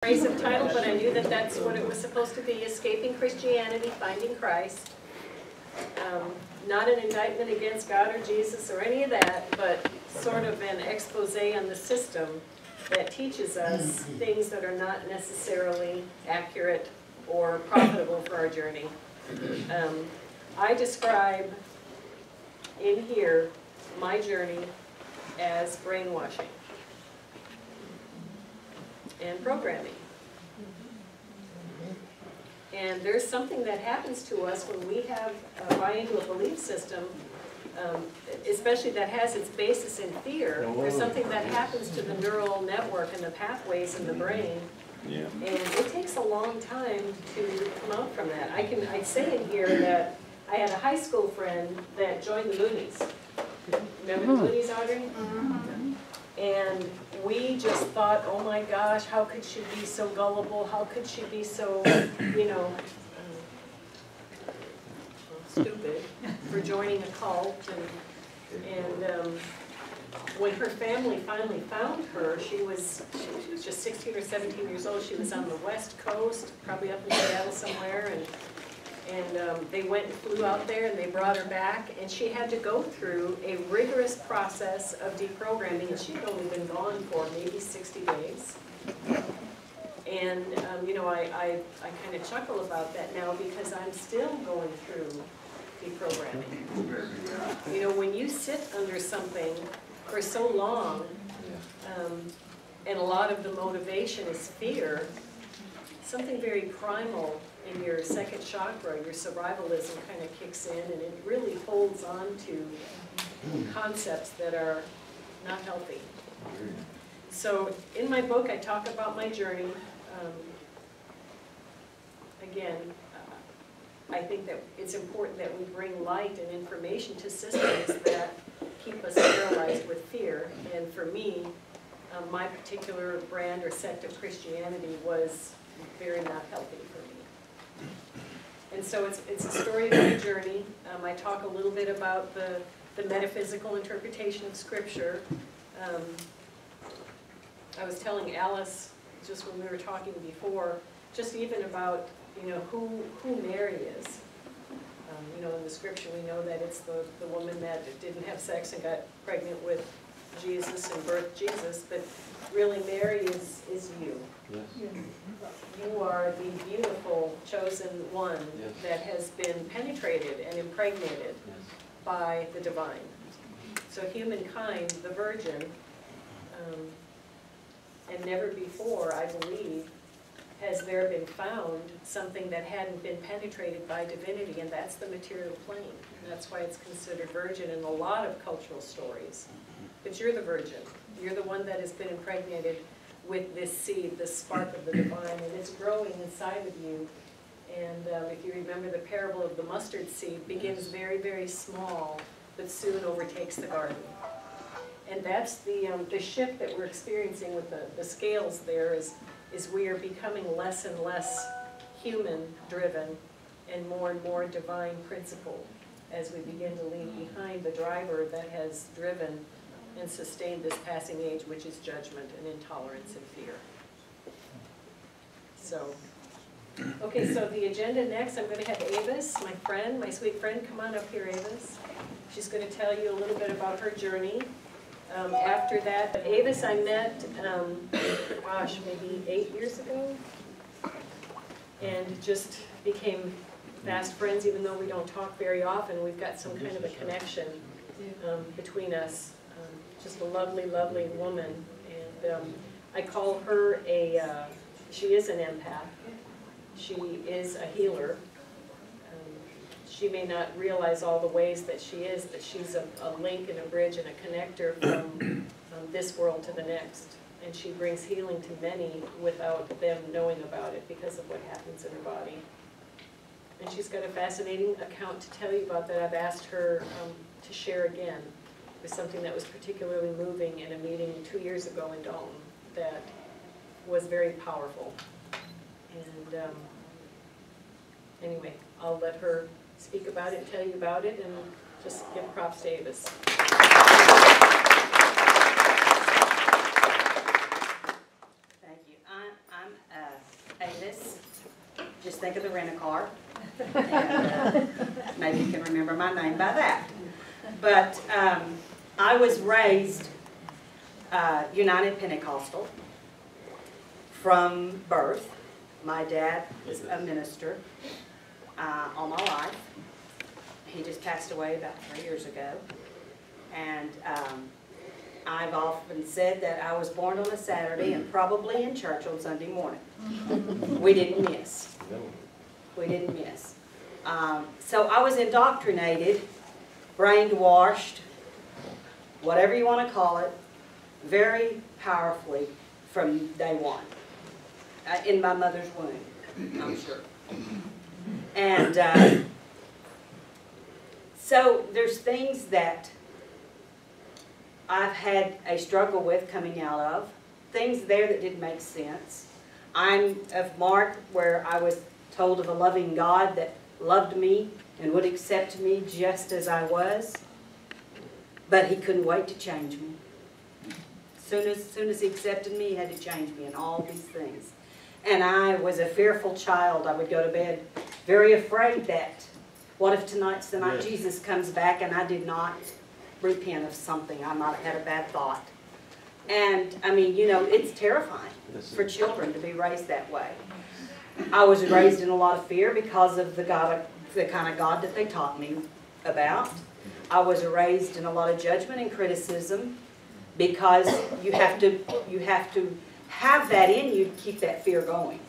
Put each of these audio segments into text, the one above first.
Abrasive title, but I knew that that's what it was supposed to be, Escaping Christianity, Finding Christ. Not an indictment against God or Jesus or any of that, but sort of an expose on the system that teaches us things that are not necessarily accurate or profitable for our journey. I describe in here my journey as brainwashing and programming. And there's something that happens to us when we have buy into a belief system, especially that has its basis in fear. There's something that happens to the neural network and the pathways in the brain. Yeah. And it takes a long time to come out from that. I'd say in here that I had a high school friend that joined the Moonies. Remember the Moonies, Audrey? And we just thought, oh my gosh, how could she be so gullible? How could she be so, stupid for joining a cult? And when her family finally found her, she was just 16 or 17 years old. She was on the West Coast, probably up in Seattle somewhere, and they went and flew out there and they brought her back, and she had to go through a rigorous process of deprogramming, and she'd only been gone for maybe 60 days. And I kind of chuckle about that now because I'm still going through deprogramming. You know, when you sit under something for so long, and a lot of the motivation is fear, something very primal in your second chakra, your survivalism kind of kicks in, and it really holds on to concepts that are not healthy. So in my book, I talk about my journey. Again, I think that it's important that we bring light and information to systems that keep us paralyzed with fear. And for me, my particular brand or sect of Christianity was very not healthy for me. And so it's a story of my journey. I talk a little bit about the metaphysical interpretation of Scripture. I was telling Alice, just when we were talking before, just even about who Mary is. In the Scripture we know that it's the woman that didn't have sex and got pregnant with Jesus and birthed Jesus, but really Mary is you. Yes. You are the beautiful chosen one that has been penetrated and impregnated by the divine. So humankind, the virgin, and never before, I believe, has there been found something that hadn't been penetrated by divinity, and that's the material plane. And that's why it's considered virgin in a lot of cultural stories. But you're the virgin. You're the one that has been impregnated with this seed, this spark of the divine, and it's growing inside of you. And if you remember the parable of the mustard seed, begins very, very small, but soon overtakes the garden. And that's the shift that we're experiencing with the scales there is we are becoming less and less human-driven and more divine principle as we begin to leave behind the driver that has driven and sustained this passing age, which is judgment and intolerance and fear. So, okay, so the agenda next, I'm going to have Avis, my friend, my sweet friend, come on up here, Avis. She's going to tell you a little bit about her journey. After that, Avis I met, gosh, maybe 8 years ago, and just became fast friends, even though we don't talk very often. We've got some kind of a connection between us. Just a lovely, lovely woman, and I call her she is an empath. She is a healer. She may not realize all the ways that she is, but she's a link and a bridge and a connector from this world to the next. And she brings healing to many without them knowing about it because of what happens in her body. And she's got a fascinating account to tell you about that I've asked her to share again. It was something that was particularly moving in a meeting 2 years ago in Dalton that was very powerful. And anyway, I'll let her speak about it, tell you about it, and just give props to Avis. Thank you. I'm just think of the rent-a-car. And, maybe you can remember my name by that. But I was raised United Pentecostal from birth. My dad was a minister all my life. He just passed away about 3 years ago. And I've often said that I was born on a Saturday and probably in church on Sunday morning. We didn't miss. We didn't miss. So I was indoctrinated, brainwashed, whatever you want to call it, very powerfully from day one, in my mother's womb, I'm sure. And so there's things that I've had a struggle with coming out of, things there that didn't make sense. I'm of mark where I was told of a loving God that loved me and would accept me just as I was, but he couldn't wait to change me. Soon as he accepted me, he had to change me in all these things. And I was a fearful child. I would go to bed very afraid that, what if tonight's the night Jesus comes back and I did not repent of something? I might have had a bad thought. And, I mean, you know, it's terrifying for children to be raised that way. I was raised in a lot of fear because of the kind of God that they taught me about. I was raised in a lot of judgment and criticism because you have to have that in you to keep that fear going.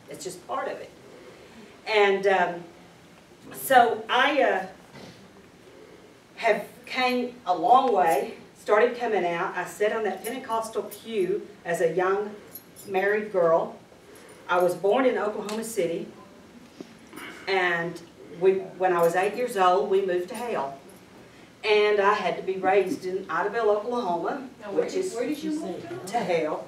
It's just part of it. And so I have came a long way, started coming out. I sat on that Pentecostal pew as a young married girl. I was born in Oklahoma City, and when I was 8 years old, we moved to Hale. And I had to be raised in Idabel, Oklahoma, which is where did you move to Hale.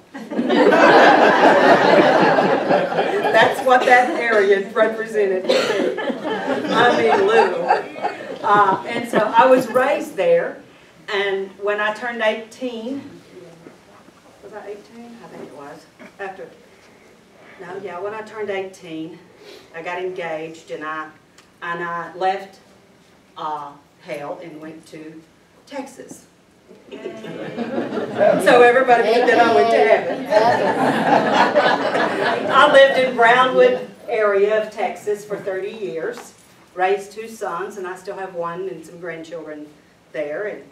That's what that area represented. I mean, little. And so I was raised there, and when I turned 18, was I 18? I think it was. When I turned 18, I got engaged, and I left Hale and went to Texas. So everybody knew that I went to heaven. I lived in Brownwood area of Texas for 30 years, raised 2 sons, and I still have one and some grandchildren there, and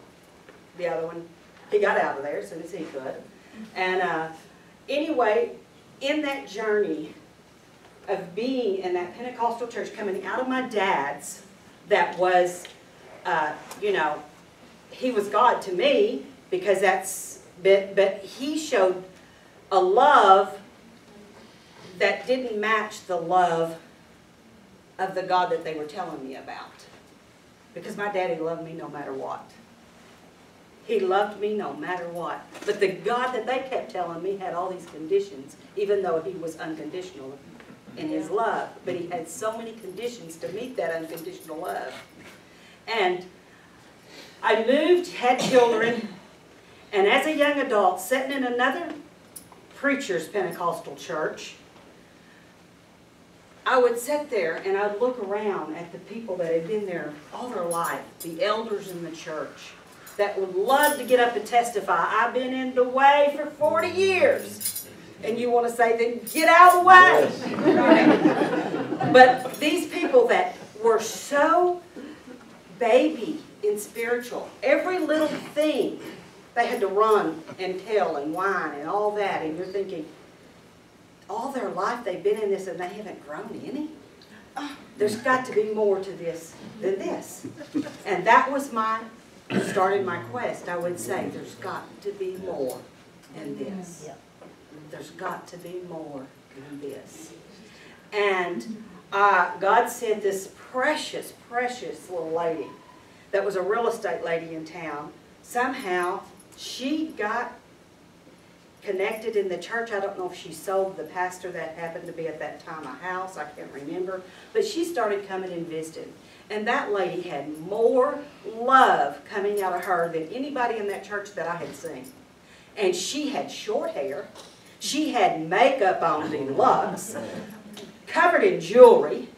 the other one, he got out of there as soon as he could. And anyway, in that journey of being in that Pentecostal church, coming out of my dad's, that was, you know, he was God to me, because but he showed a love that didn't match the love of the God that they were telling me about. Because my daddy loved me no matter what. He loved me no matter what. But the God that they kept telling me had all these conditions, even though he was unconditional in his love. But he had so many conditions to meet that unconditional love. And I moved, had children, and as a young adult, sitting in another preacher's Pentecostal church, I would sit there and I'd look around at the people that had been there all their life, the elders in the church, that would love to get up and testify. I've been in the way for 40 years. And you want to say, then get out of the way. Right? But these people that were so baby in spiritual, every little thing they had to run and tell and whine and all that, and you're thinking, all their life they've been in this and they haven't grown any? Oh, there's got to be more to this than this. And that was started my quest. I would say, there's got to be more than this. There's got to be more than this. And God sent this precious, precious little lady that was a real estate lady in town. Somehow, she got connected in the church. I don't know if she sold the pastor that happened to be at that time a house. I can't remember. But she started coming and visiting. And that lady had more love coming out of her than anybody in that church that I had seen. And she had short hair. She had makeup on deluxe, covered in jewelry.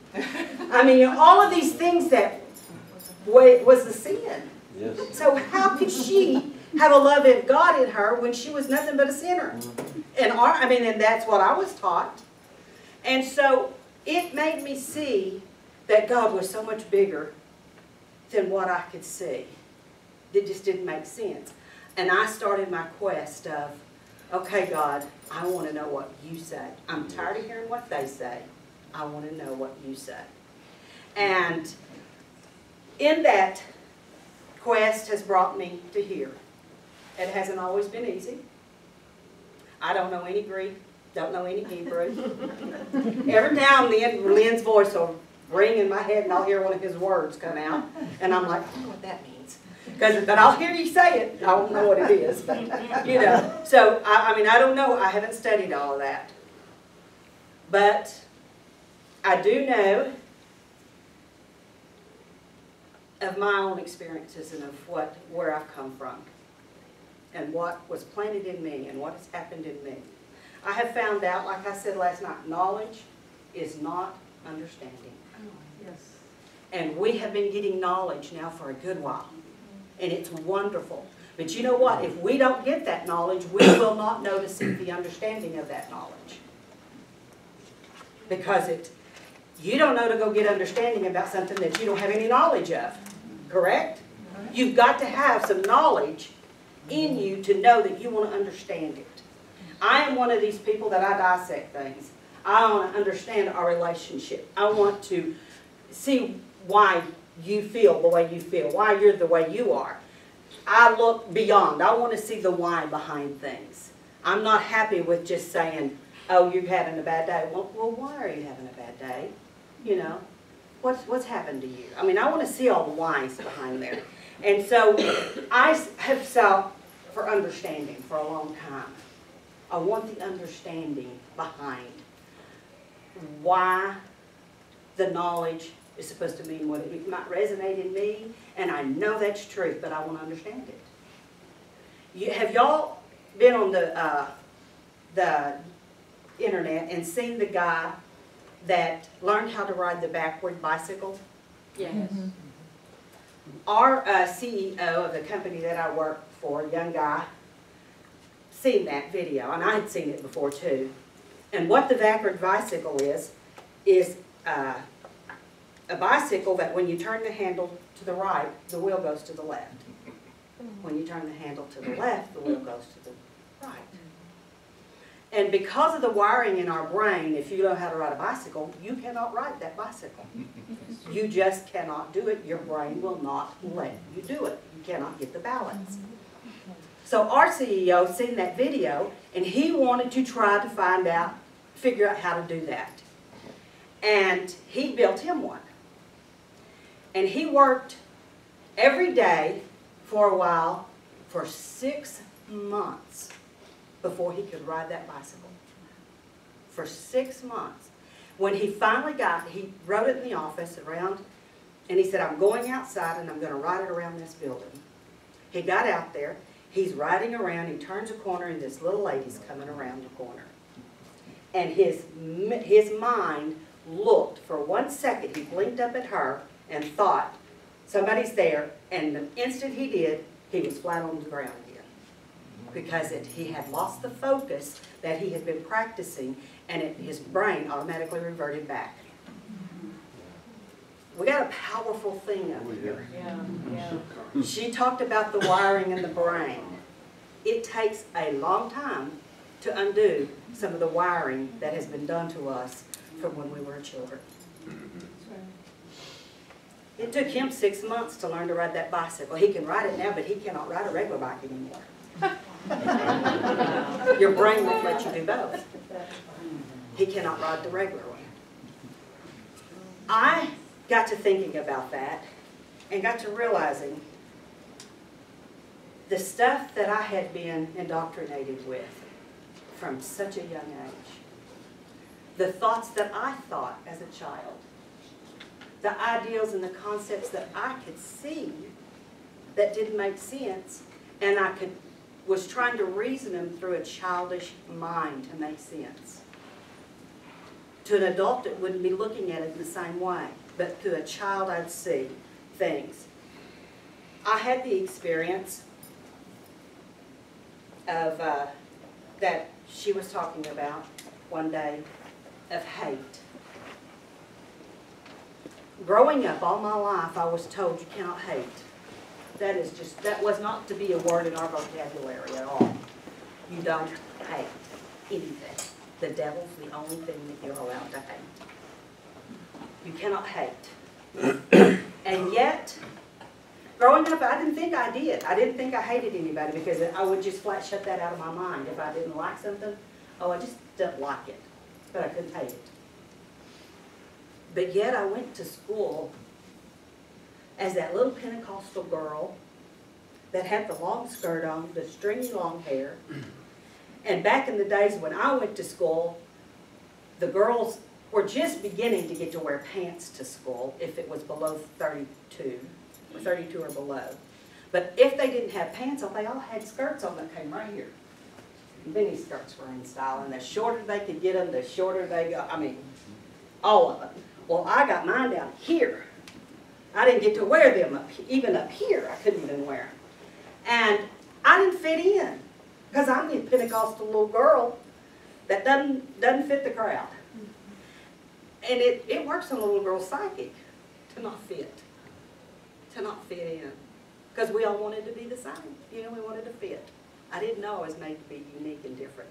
I mean, all of these things that was the sin. Yes. So how could she have a love of God in her when she was nothing but a sinner? And and that's what I was taught. And so it made me see that God was so much bigger than what I could see. It just didn't make sense. And I started my quest of, okay, God, I want to know what you say. I'm tired of hearing what they say. I want to know what you say. And in that quest has brought me to here. It hasn't always been easy. I don't know any Greek, don't know any Hebrew. Every now and then, Lynn's voice will ring in my head and I'll hear one of his words come out. And I'm like, I don't know what that means. But I'll hear you say it. I don't know what it is. But, you know, so, I mean, I don't know. I haven't studied all of that. But I do know of my own experiences and of where I've come from and what was planted in me and what has happened in me. I have found out, like I said last night, knowledge is not understanding. Yes. And we have been getting knowledge now for a good while. And it's wonderful. But you know what? If we don't get that knowledge, we will not know to seek the understanding of that knowledge. Because you don't know to go get understanding about something that you don't have any knowledge of. Correct? You've got to have some knowledge in you to know that you want to understand it. I am one of these people that I dissect things. I want to understand our relationship. I want to see why you feel the way you feel, why you're the way you are. I look beyond. I want to see the why behind things. I'm not happy with just saying, oh, you're having a bad day. Well, why are you having a bad day? You know, what's happened to you? I mean, I want to see all the whys behind there. And so I have sought for understanding for a long time. I want the understanding behind why the knowledge is supposed to mean what it might resonate in me, and I know that's truth, but I want to understand it. Have y'all been on the internet and seen the guy that learned how to ride the backward bicycle? Yes. Mm-hmm. Our CEO of the company that I work for, a young guy, seen that video, and I had seen it before too. And what the backward bicycle is a bicycle that when you turn the handle to the right, the wheel goes to the left. When you turn the handle to the left, the wheel goes to the right. And because of the wiring in our brain, if you know how to ride a bicycle, you cannot ride that bicycle. You just cannot do it. Your brain will not let you do it. You cannot get the balance. So our CEO seen that video, and he wanted to try to figure out how to do that. And he built him one. And he worked every day for a while for 6 months before he could ride that bicycle. For 6 months. When he finally he wrote it in the office around, and he said, I'm going outside and I'm going to ride it around this building. He got out there, he's riding around, he turns a corner and this little lady's coming around the corner. And his mind looked for 1 second, he blinked up at her and thought, somebody's there, and the instant he did, he was flat on the ground again. Because he had lost the focus that he had been practicing, and his brain automatically reverted back. We got a powerful thing up here. Yeah. She talked about the wiring in the brain. It takes a long time to undo some of the wiring that has been done to us from when we were children. It took him 6 months to learn to ride that bicycle. He can ride it now, but he cannot ride a regular bike anymore. Your brain won't let you do both. He cannot ride the regular one. I got to thinking about that and got to realizing the stuff that I had been indoctrinated with from such a young age. The thoughts that I thought as a child. The ideals and the concepts that I could see that didn't make sense, and was trying to reason them through a childish mind to make sense. To an adult, it wouldn't be looking at it in the same way. But to a child, I'd see things. I had the experience of, that she was talking about one day, of hate. Growing up all my life, I was told you cannot hate. That was not to be a word in our vocabulary at all. You don't hate anything. The devil's the only thing that you're allowed to hate. You cannot hate. And yet, growing up, I didn't think I did. I didn't think I hated anybody because I would just flat shut that out of my mind. If I didn't like something, oh, I just don't like it. But I couldn't hate it. But yet I went to school as that little Pentecostal girl that had the long skirt on, the stringy long hair. And back in the days when I went to school, the girls were just beginning to get to wear pants to school if it was below 32, or 32 or below. But if they didn't have pants on, they all had skirts on that came right here. Mini skirts were in style, and the shorter they could get them, the shorter they got. I mean, all of them. Well, I got mine down here. I didn't get to wear them even up here. I couldn't even wear them. And I didn't fit in because I'm the Pentecostal little girl that doesn't fit the crowd. And it works on a little girl's psyche to not fit in. Because we all wanted to be the same. You know, we wanted to fit. I didn't know I was made to be unique and different.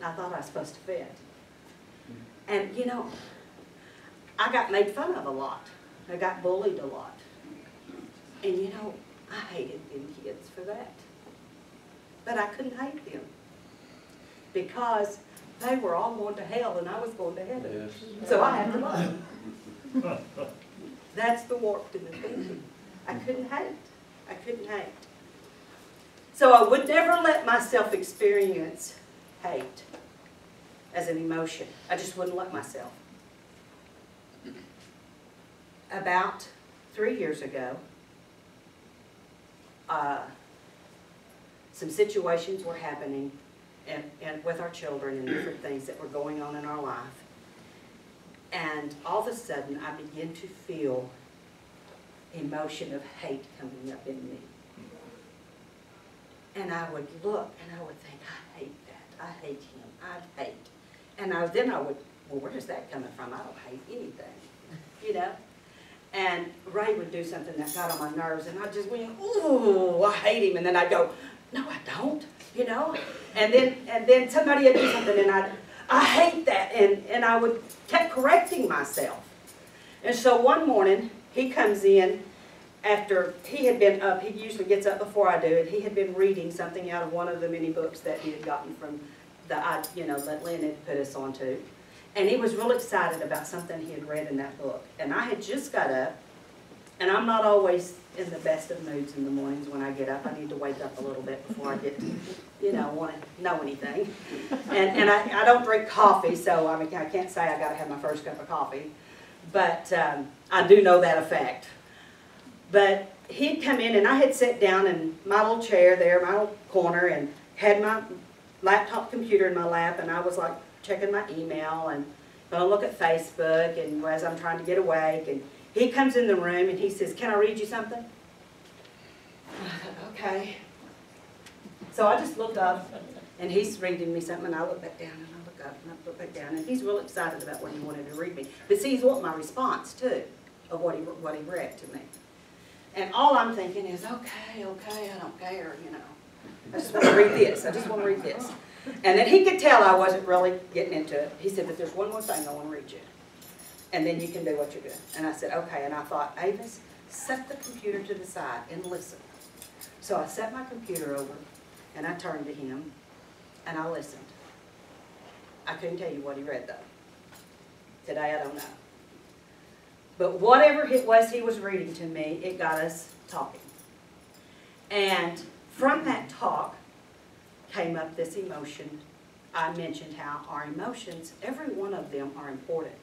I thought I was supposed to fit. And, you know, I got made fun of a lot. I got bullied a lot. And, you know, I hated them kids for that. But I couldn't hate them. Because they were all going to hell and I was going to heaven. Yes. So I had to love them. That's the warped in the thinking. I couldn't hate. I couldn't hate. So I would never let myself experience hate as an emotion. I just wouldn't let myself. About 3 years ago, some situations were happening and with our children and different things that were going on in our life. And all of a sudden, I began to feel emotion of hate coming up in me. And I would look and I would think, I hate that. I hate him. I hate. And then I would, well, where is that coming from? I don't hate anything, you know? And Ray would do something that got on my nerves, and I just went, ooh, I hate him. And then I'd go, no, I don't, you know? And then somebody would do something, and I hate that. And I would kept correcting myself. And so one morning, he comes in after he had been up. He usually gets up before I do, and he had been reading something out of one of the many books that he had gotten from that Lynn had put us onto. And he was real excited about something he had read in that book. And I had just got up, and I'm not always in the best of moods in the mornings when I get up. I need to wake up a little bit before I get to, want to know anything. And I don't drink coffee, so I mean, I can't say I got to have my first cup of coffee. But I do know that effect. But he'd come in, and I had sat down in my little chair there, my little corner, and had my laptop computer in my lap, and I was like, checking my email and going to look at Facebook, and as I'm trying to get awake, and he comes in the room and he says, can I read you something? I thought, okay. So I just looked up, and he's reading me something, and I look back down, and I look up, and I look back down, and he's real excited about what he wanted to read me. But see, he's wanting my response, too, of what he read to me. And all I'm thinking is, okay, I don't care, you know. I just want to read this. I just want to read this. And then he could tell I wasn't really getting into it. He said, but there's one more thing I want to read you. And then you can do what you're doing. And I said, okay. And I thought, Avis, set the computer to the side and listen. So I set my computer over, and I turned to him, and I listened. I couldn't tell you what he read, though. Today, I don't know. But whatever it was he was reading to me, it got us talking. And from that talk, came up this emotion. I mentioned how our emotions, every one of them are important.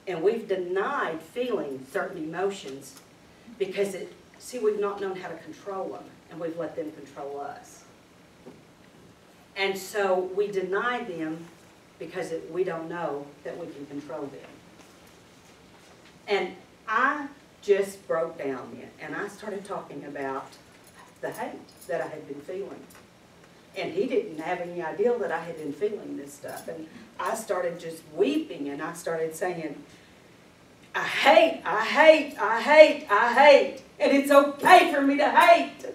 And we've denied feeling certain emotions because we've not known how to control them, and we've let them control us. And so we deny them because we don't know that we can control them. And I just broke down then, and I started talking about the hate that I had been feeling. And he didn't have any idea that I had been feeling this stuff. And I started just weeping, and I started saying, I hate, I hate, I hate, I hate. And it's okay for me to hate.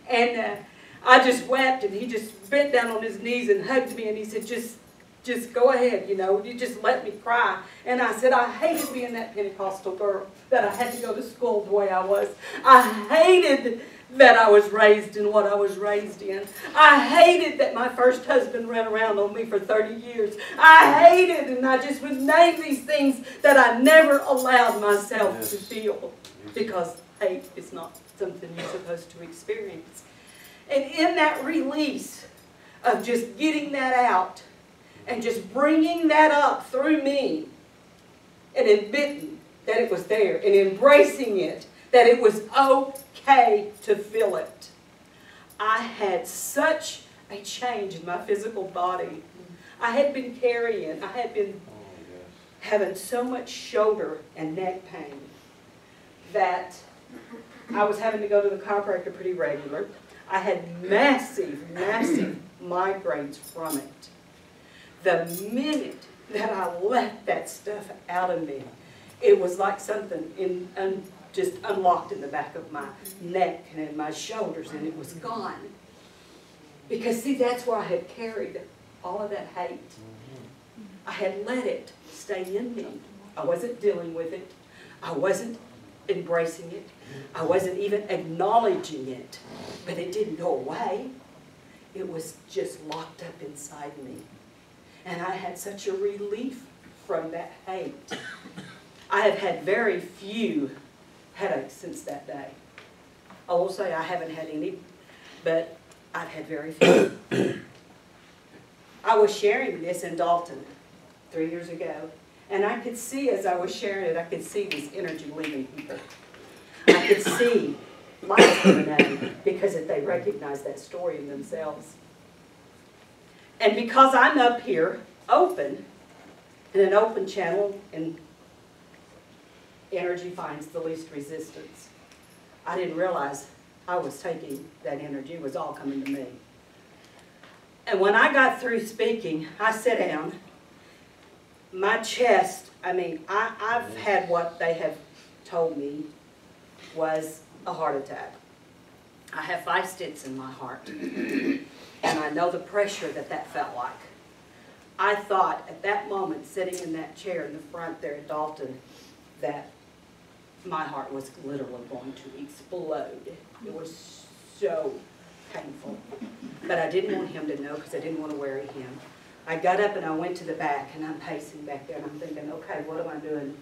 And I just wept, and he just bent down on his knees and hugged me, and he said, just go ahead, you know, you just let me cry. And I said, I hated being that Pentecostal girl, that I had to go to school the way I was. I hated that I was raised in what I was raised in. I hated that my first husband ran around on me for 30 years. I hated, and I just would name these things that I never allowed myself to feel, because hate is not something you're supposed to experience. And in that release of just getting that out and just bringing that up through me and admitting that it was there and embracing it, that it was okay to feel it, I had such a change in my physical body. I had been carrying, I had been having so much shoulder and neck pain that I was having to go to the chiropractor pretty regular. I had massive, massive migraines from it. The minute that I let that stuff out of me, it was like something just unlocked in the back of my neck and in my shoulders, and it was gone. Because see, that's where I had carried all of that hate. I had let it stay in me. I wasn't dealing with it. I wasn't embracing it. I wasn't even acknowledging it. But it didn't go away. It was just locked up inside me. And I had such a relief from that hate. I have had very few headaches since that day. I will say I haven't had any, but I've had very few. I was sharing this in Dalton 3 years ago, and I could see, as I was sharing it, I could see this energy leaving people. I could see lights coming on because they recognized that story in themselves. And because I'm up here, open, in an open channel, and energy finds the least resistance, I didn't realize I was taking that energy. It was all coming to me. And when I got through speaking, I sat down. My chest, I've had what they have told me was a heart attack. I have 5 stents in my heart. And I know the pressure that felt like. I thought at that moment, sitting in that chair in the front there at Dalton, that my heart was literally going to explode. It was so painful. But I didn't want him to know because I didn't want to worry him. I got up and I went to the back, and I'm pacing back there, and I'm thinking, okay, what am I doing?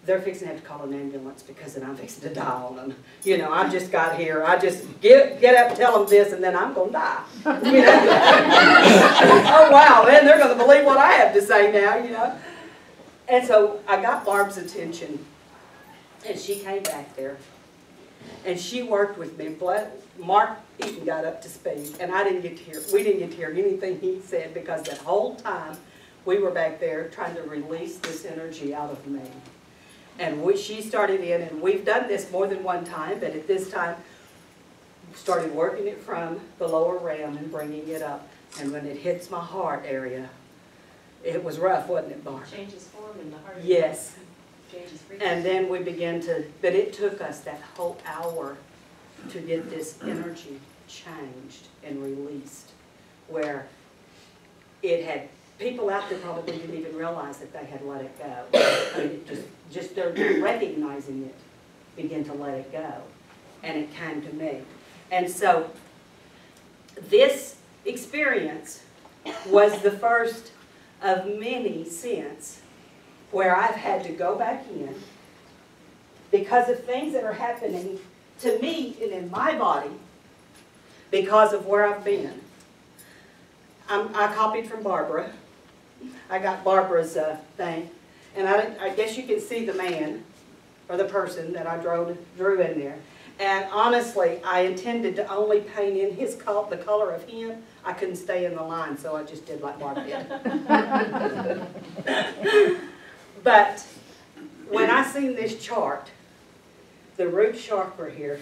They're fixing to have to call an ambulance because then I'm fixing to die on them. You know, I just got here. I just get up and tell them this, and then I'm going to die. You know? Oh, wow, man, they're going to believe what I have to say now, you know. And so I got Barb's attention, and she came back there, and she worked with me. Mark Eaton got up to speak, and we didn't get to hear anything he said because that whole time we were back there trying to release this energy out of me. And she started in, and we've done this more than one time, but at this time, started working it from the lower realm and bringing it up. And when it hits my heart area, it was rough, wasn't it, Barb? Changes form in the heart. Yes. Changes frequency. And then we began to, but it took us that whole hour to get this energy changed and released, where it had, people out there probably didn't even realize that they had let it go. I mean, just they're recognizing it, begin to let it go. And it came to me. And so this experience was the first of many since where I've had to go back in because of things that are happening to me and in my body because of where I've been. I copied from Barbara. I got Barbara's thing, and I guess you can see the man or the person that I drew in there. And honestly, I intended to only paint in the color of him. I couldn't stay in the line, so I just did like Mark did. But when I seen this chart, the root chakra here,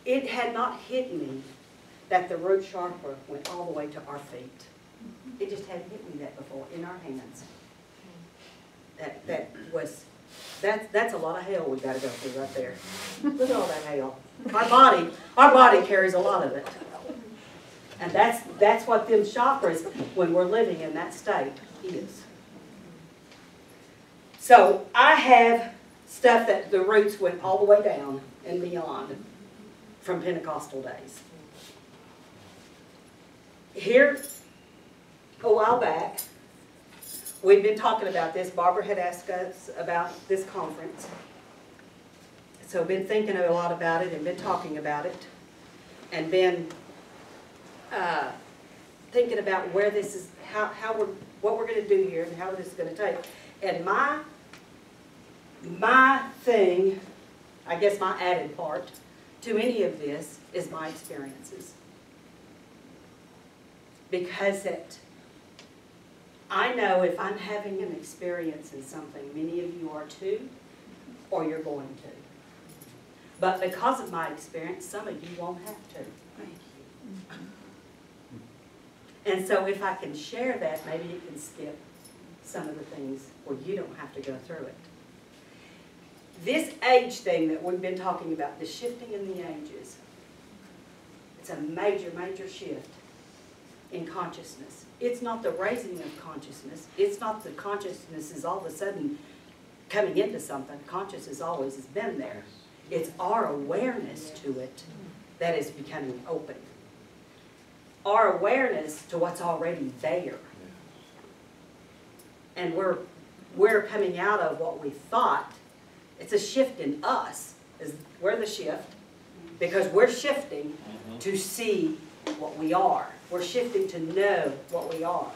it had not hit me that the root chakra went all the way to our feet. It just hadn't hit me that before, in our hands. That's a lot of hell we've got to go through right there. Look at all that hell. Our body carries a lot of it. And that's what them chakras, when we're living in that state, is. So I have stuff that the roots went all the way down and beyond from Pentecostal days. Here, a while back, we've been talking about this. Barbara had asked us about this conference. So been thinking a lot about it and been talking about it. And been thinking about where this is, what we're going to do here and how this is going to take. And my thing, I guess my added part to any of this is my experiences. Because I know if I'm having an experience in something, many of you are too, or you're going to. But because of my experience, some of you won't have to. And so if I can share that, maybe you can skip some of the things where you don't have to go through it. This age thing that we've been talking about, the shifting in the ages, it's a major, major shift in consciousness. It's not the raising of consciousness. It's not the consciousness is all of a sudden coming into something. Consciousness always has been there. It's our awareness to it that is becoming open. Our awareness to what's already there. And we're coming out of what we thought. It's a shift in us. We're the shift because we're shifting to see what we are. We're shifting to know what we are.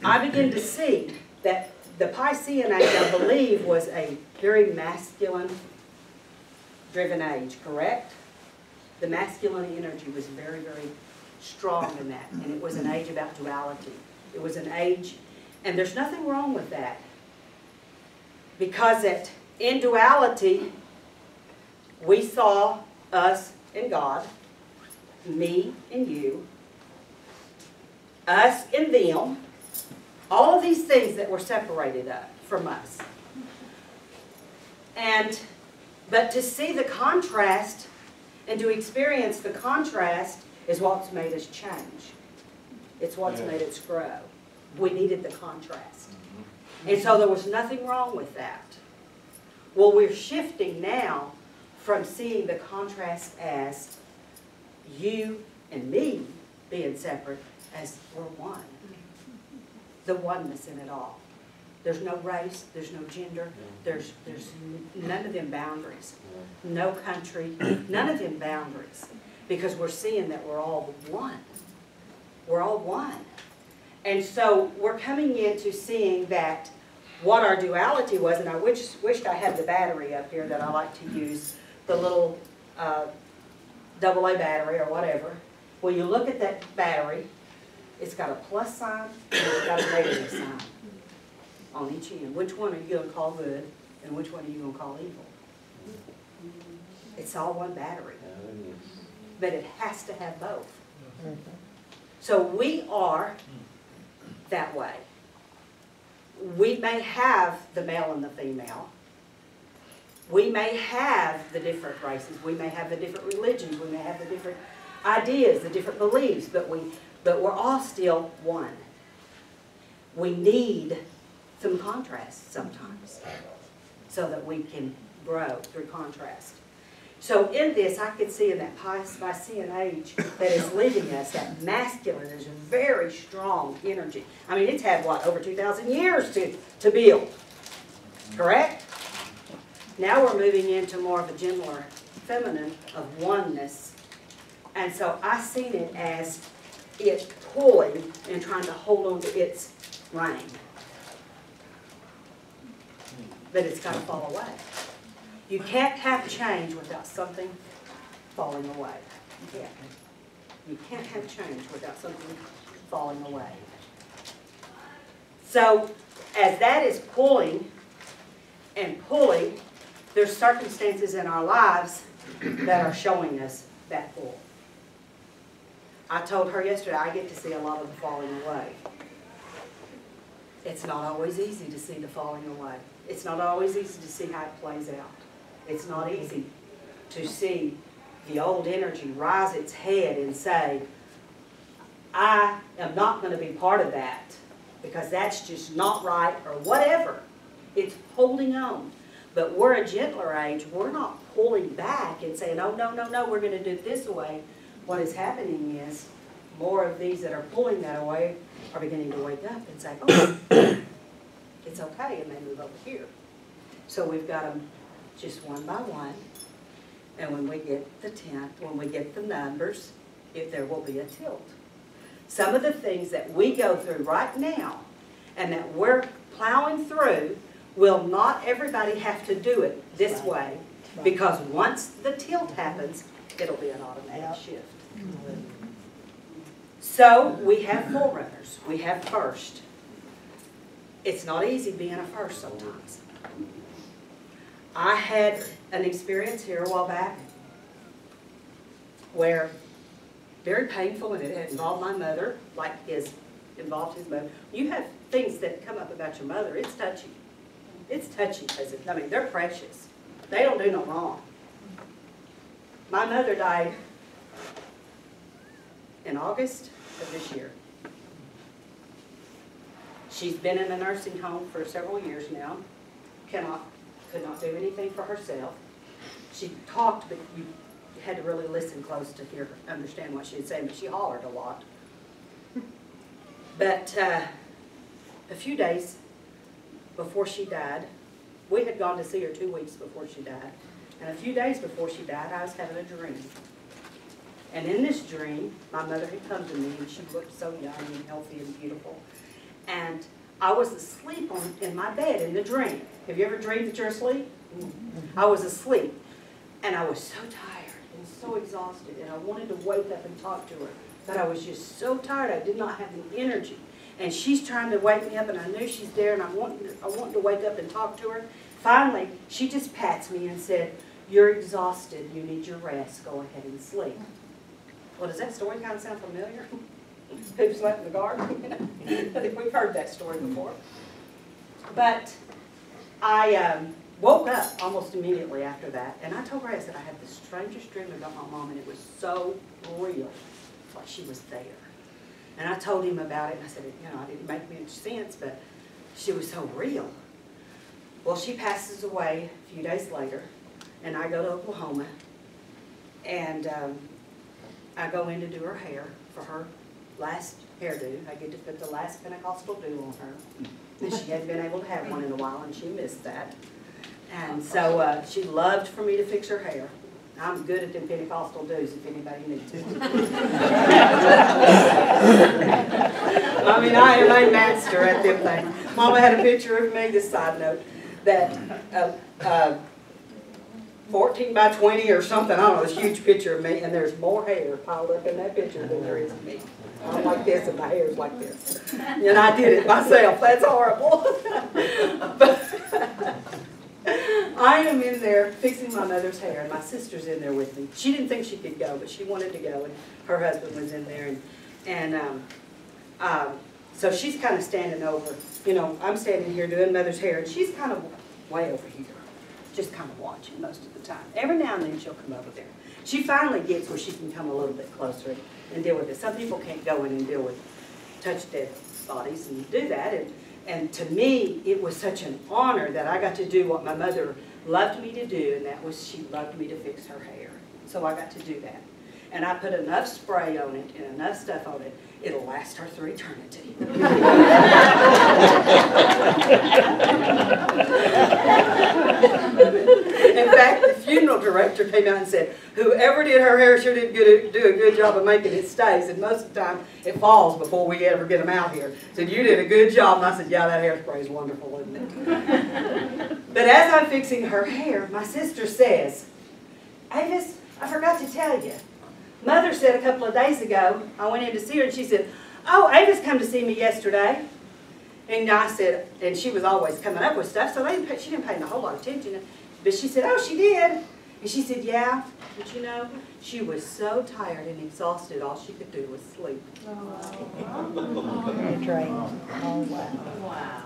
I begin to see that the Piscean age, I believe, was a very masculine-driven age, correct? The masculine energy was very, very strong in that, and it was an age about duality. It was an age, and there's nothing wrong with that, because in duality, we saw us and God, me and you, us and them, all of these things that were separated from us. But to see the contrast and to experience the contrast is what's made us change. It's what's made us grow. We needed the contrast. And so there was nothing wrong with that. Well, we're shifting now from seeing the contrast as you and me being separate as we're one. The oneness in it all. There's no race, there's no gender, there's none of them boundaries. No country, none of them boundaries. Because we're seeing that we're all one. We're all one. And so we're coming into seeing that what our duality was, and I wished I had the battery up here that I like to use, the little AA battery or whatever. Well, you look at that battery, it's got a plus sign and it's got a negative sign on each end. Which one are you going to call good and which one are you going to call evil? It's all one battery. But it has to have both. So we are that way. We may have the male and the female. We may have the different races. We may have the different religions. We may have the different ideas, the different beliefs. But we're all still one. We need some contrast sometimes so that we can grow through contrast. So in this, I could see in that Piscean age that is leaving us, that masculine is a very strong energy. I mean, it's had, what, over 2,000 years to build, correct? Now we're moving into more of a gentler feminine of oneness. And so I seen it as it pulling and trying to hold on to its reign. But it's got to fall away. You can't have change without something falling away. You can't. You can't have change without something falling away. So, as that is pulling and pulling, there's circumstances in our lives that are showing us that pull. I told her yesterday, I get to see a lot of the falling away. It's not always easy to see the falling away. It's not always easy to see how it plays out. It's not easy to see the old energy rise its head and say, I am not going to be part of that because that's just not right or whatever. It's holding on. But we're a gentler age. We're not pulling back and saying, oh, no, no, no, we're going to do it this way. What is happening is more of these that are pulling that away are beginning to wake up and say, oh, it's okay, and they move over here. So we've got them just one by one. And when we get the when we get the numbers, there will be a tilt. Some of the things that we go through right now and that we're plowing through, will not everybody have to do it this way, because once the tilt happens, it'll be an automatic shift. So we have forerunners, we have first. It's not easy being a first sometimes. I had an experience here a while back where, very painful, and it had involved my mother, like involved his mother. You have things that come up about your mother, it's touchy. It's touchy because, I mean, they're precious. They don't do no wrong. My mother died in August of this year. She's been in a nursing home for several years now. Could not do anything for herself. She talked, but you had to really listen close to hear her, understand what she had said, but she hollered a lot. But a few days before she died, we had gone to see her 2 weeks before she died. And a few days before she died, I was having a dream. And in this dream, my mother had come to me, and she looked so young and healthy and beautiful. And I was asleep in my bed in the dream. Have you ever dreamed that you're asleep? I was asleep. And I was so tired and so exhausted, and I wanted to wake up and talk to her. But I was just so tired, I did not have the energy. And she's trying to wake me up, and I knew she's there, and I wanted to wake up and talk to her. Finally, she just pats me and said, "You're exhausted, you need your rest, go ahead and sleep." Well, does that story kind of sound familiar? Who slept in the garden? I think we've heard that story before. But I woke up almost immediately after that, and I told her, I said, I had the strangest dream about my mom, and it was so real, like she was there. And I told him about it, and I said, you know, it didn't make much sense, but she was so real. Well, she passes away a few days later, and I go to Oklahoma, and I go in to do her hair for her last hairdo. I get to put the last Pentecostal do on her. And she hadn't been able to have one in a while, and she missed that. And so she loved for me to fix her hair. I'm good at them Pentecostal do's if anybody needs it. I mean, I am a master at them things. Mama had a picture of me, this side note, that 14 by 20 or something, I don't know, this huge picture of me, and there's more hair piled up in that picture than there is of me. I'm like this, and my hair's like this. And I did it myself. That's horrible. But I am in there fixing my mother's hair, and my sister's in there with me. She didn't think she could go, but she wanted to go, and her husband was in there. So she's kind of standing over. You know, I'm standing here doing mother's hair, and she's kind of way over here, just kind of watching most of the time. Every now and then she'll come over there. She finally gets where she can come a little bit closer and deal with it. Some people can't go in and deal with touch dead bodies and do that. And to me, it was such an honor that I got to do what my mother loved me to do, and that was she loved me to fix her hair. So I got to do that. And I put enough spray on it and enough stuff on it, it'll last her through eternity. In fact, the funeral director came came out and said, whoever did her hair sure did do a good job of making it stay. Said most of the time it falls before we ever get them out here. Said, you did a good job. And I said, yeah, that hairspray is wonderful, isn't it? But as I'm fixing her hair, my sister says, Avis, I forgot to tell you. Mother said a couple of days ago, I went in to see her and she said, oh, Avis come to see me yesterday. And I said, and she was always coming up with stuff, so she didn't pay a whole lot of attention. But she said, oh, she did. And she said, yeah, but you know, she was so tired and exhausted, all she could do was sleep. Wow.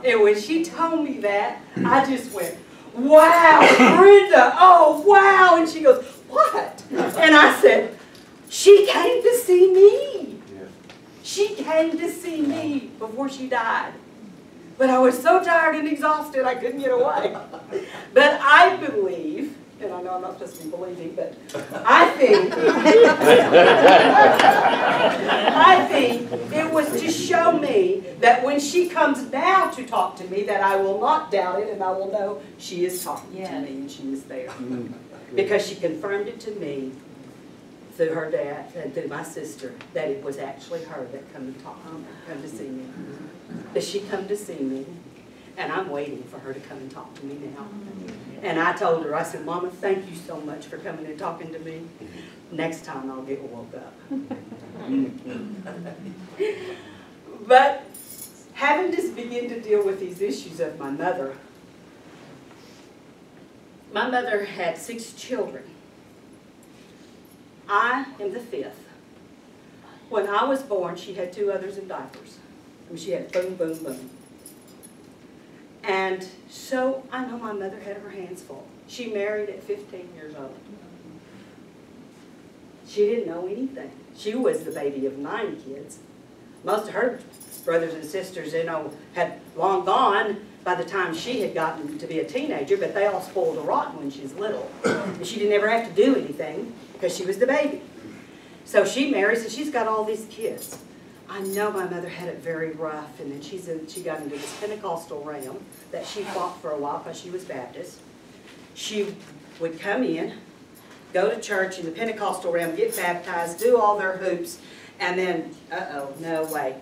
And when she told me that, I just went, wow, Brenda, oh, wow. And she goes, what? And I said, she came to see me. She came to see me before she died. But I was so tired and exhausted, I couldn't get away. But I believe, and I know I'm not supposed to be believing, but I think it was to show me that when she comes now to talk to me, that I will not doubt it, and I will know she is talking to me and she is there. Because she confirmed it to me through her dad and through my sister, that it was actually her that come to see me. That she come to see me, and I'm waiting for her to come and talk to me now. And I told her, I said, Mama, thank you so much for coming and talking to me. Next time I'll get woke up. But having to begin to deal with these issues of my mother had 6 children. I am the 5th. When I was born, she had 2 others in diapers. I mean, she had boom, boom, boom. And so I know my mother had her hands full. She married at 15 years old. She didn't know anything. She was the baby of 9 kids. Most of her brothers and sisters, you know, had long gone by the time she had gotten to be a teenager, but they all spoiled her rotten when she was little. And she didn't ever have to do anything because she was the baby. So she marries and she's got all these kids. I know my mother had it very rough, and then she got into this Pentecostal realm that she fought for a while because she was Baptist. She would come in, go to church in the Pentecostal realm, get baptized, do all their hoops, and then, no, wait,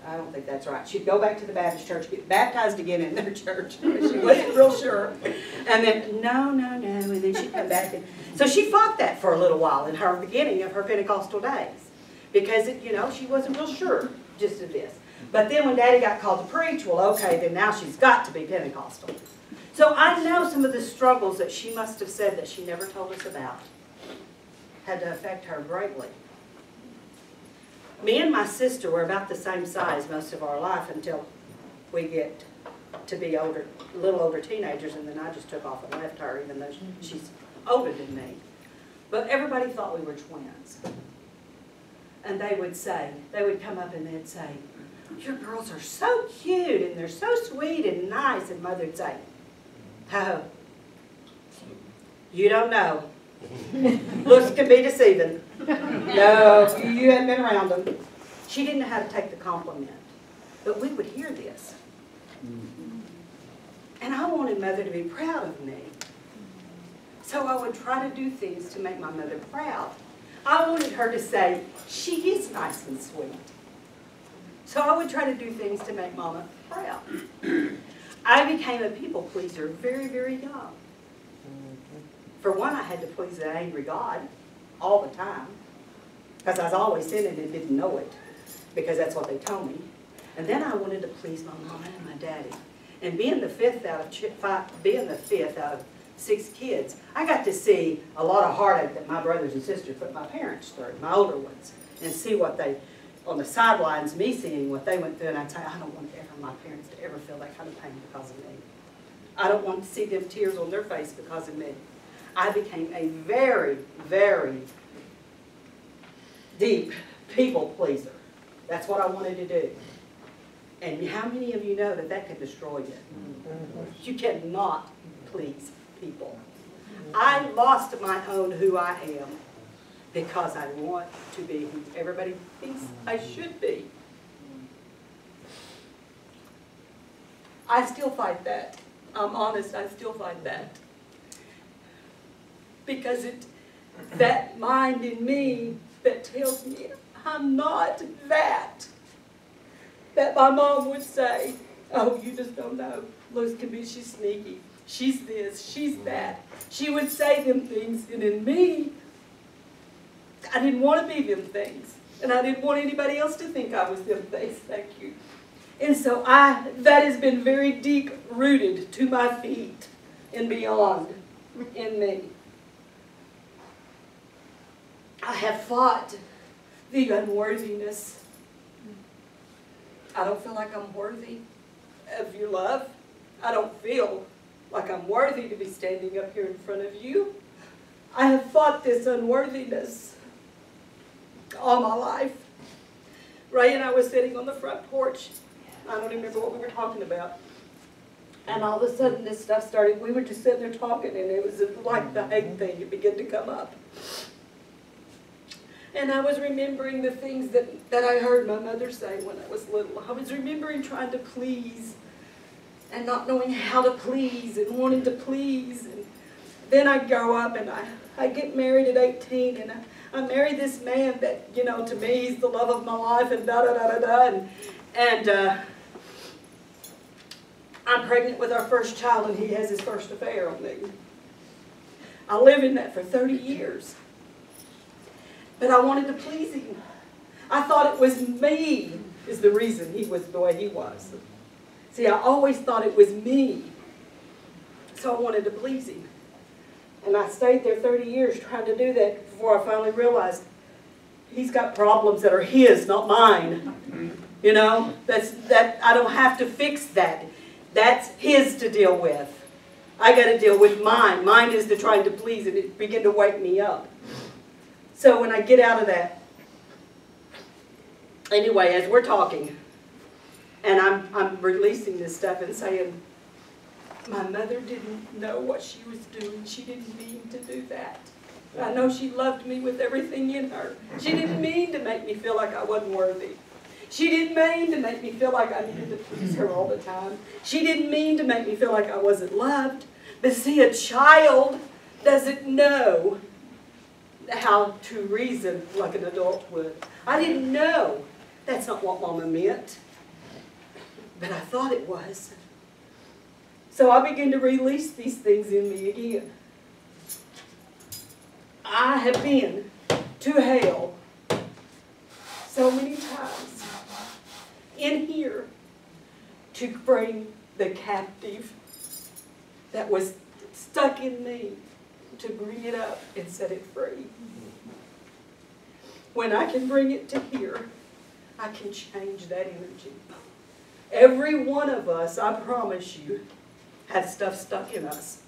I don't think that's right. She'd go back to the Baptist church, get baptized again in their church. She wasn't real sure. And then, no, and then she'd come back. And so she fought that for a little while in her beginning of her Pentecostal days. Because, you know, she wasn't real sure just of this. But then when Daddy got called to preach, well, okay, then now she's got to be Pentecostal. So I know some of the struggles that she must have said that she never told us about had to affect her greatly. Me and my sister were about the same size most of our life until we get to be older, a little older teenagers, and then I just took off and left her, even though she's older than me. But everybody thought we were twins. And they would come up and they'd say, your girls are so cute and they're so sweet and nice. And Mother would say, oh, you don't know. Looks can be deceiving. No, you hadn't been around them. She didn't know how to take the compliment. But we would hear this. And I wanted Mother to be proud of me. So I would try to do things to make my mother proud. I wanted her to say, she is nice and sweet. So I would try to do things to make Mama proud. I became a people pleaser very, very young. For one, I had to please an angry God all the time. Because I was always sinning and didn't know it. Because that's what they told me. And then I wanted to please my mama and my daddy. And being the fifth out of 6 kids, I got to see a lot of heartache that my brothers and sisters put my parents through, my older ones, and see what they, on the sidelines, me seeing what they went through, and I'd say, I don't want my parents to ever feel that kind of pain because of me. I don't want to see them tears on their face because of me. I became a very, very deep people pleaser. That's what I wanted to do. And how many of you know that that can destroy you? You cannot please people. I lost my own who I am because I want to be who everybody thinks I should be. I still fight that. I'm honest, I still fight that. because that mind in me that tells me I'm not that. That my mom would say, oh, you just don't know. Luz can be, she's sneaky. She's this, she's that. She would say them things, and in me, I didn't want to be them things. And I didn't want anybody else to think I was them things. Thank you. And so that has been very deep rooted to my feet and beyond in me. I have fought the unworthiness. I don't feel like I'm worthy of your love. I don't feel like I'm worthy to be standing up here in front of you. I have fought this unworthiness all my life. Ray and I was sitting on the front porch. I don't even remember what we were talking about. And all of a sudden this stuff started. We were just sitting there talking, and it was like the hate thing. It began to come up. And I was remembering the things that I heard my mother say when I was little. I was remembering trying to please and not knowing how to please and wanting to please. And then I grow up and I get married at 18, and I marry this man that, you know, to me he's the love of my life, and da-da-da-da-da. And I'm pregnant with our first child, and he has his first affair on me. I lived in that for 30 years. But I wanted to please him. I thought it was me is the reason he was the way he was. See, I always thought it was me. So I wanted to please him. And I stayed there 30 years trying to do that before I finally realized he's got problems that are his, not mine. You know, that I don't have to fix that. That's his to deal with. I got to deal with mine. Mine is to try to please, and it began to wake me up. So when I get out of that, anyway, as we're talking, and I'm releasing this stuff and saying, my mother didn't know what she was doing. She didn't mean to do that. I know she loved me with everything in her. She didn't mean to make me feel like I wasn't worthy. She didn't mean to make me feel like I needed to please her all the time. She didn't mean to make me feel like I wasn't loved. But see, a child doesn't know how to reason like an adult would. I didn't know. That's not what Mama meant. But I thought it was. So I began to release these things in me again. I have been to hell so many times in here to bring the captive that was stuck in me, to bring it up and set it free. When I can bring it to here, I can change that energy. Every one of us, I promise you, has stuff stuck in us.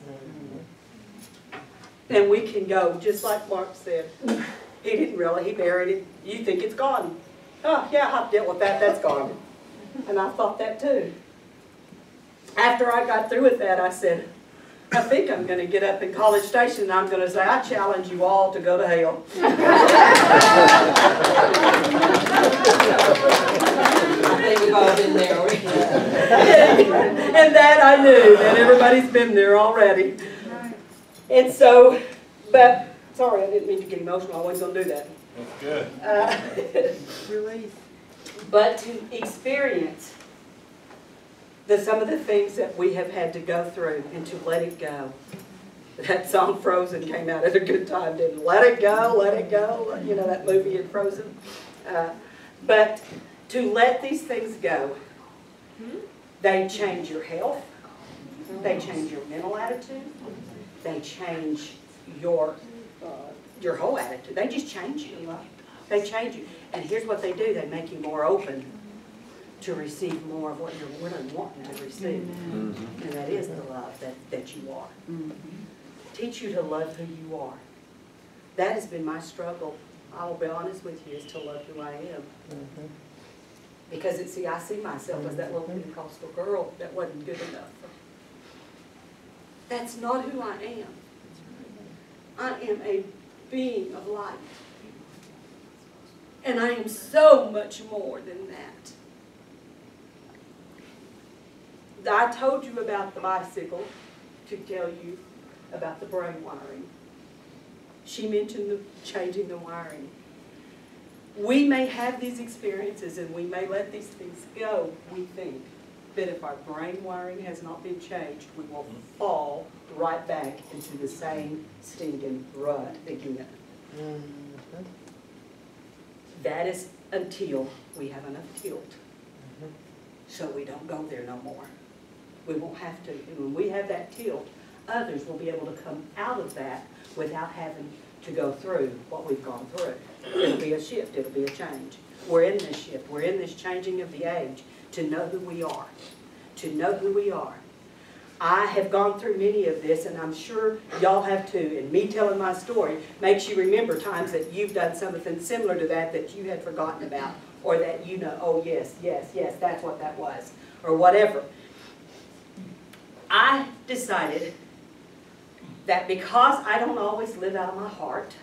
And we can go, just like Mark said. He didn't really, he buried it. You think it's gone. Oh, yeah, I've dealt with that, that's gone. And I thought that too. After I got through with that, I said, I think I'm going to get up in College Station and I'm going to say, I challenge you all to go to hell. I think we've all been there. And that I knew, that everybody's been there already. And so, but, sorry, I didn't mean to get emotional. I wasn't going to do that. That's good. Release. But to experience some of the things that we have had to go through and to let it go. That song Frozen came out at a good time, didn't it? Let it go, let it go. You know that movie in Frozen? But to let these things go, they change your health, they change your mental attitude, they change your whole attitude. They just change you. They change you. And here's what they do. They make you more open to receive more of what you're really wanting to receive. And that is the love that you are. Teach you to love who you are. That has been my struggle, I'll be honest with you, is to love who I am. Because see, I see myself as that little Pentecostal girl that wasn't good enough. That's not who I am. I am a being of light. And I am so much more than that. I told you about the bicycle to tell you about the brain wiring. She mentioned changing the wiring. We may have these experiences and we may let these things go, we think. But if our brain wiring has not been changed, we will fall right back into the same stinking rut again. That is until we have enough tilt, so we don't go there no more. We won't have to. And when we have that tilt, others will be able to come out of that without having to go through what we've gone through. It'll be a shift, it'll be a change. We're in this shift, we're in this changing of the age to know who we are, to know who we are. I have gone through many of this, and I'm sure y'all have too, and me telling my story makes you remember times that you've done something similar to that that you had forgotten about, or that you know, oh yes, yes, yes, that's what that was, or whatever. I decided that because I don't always live out of my heart,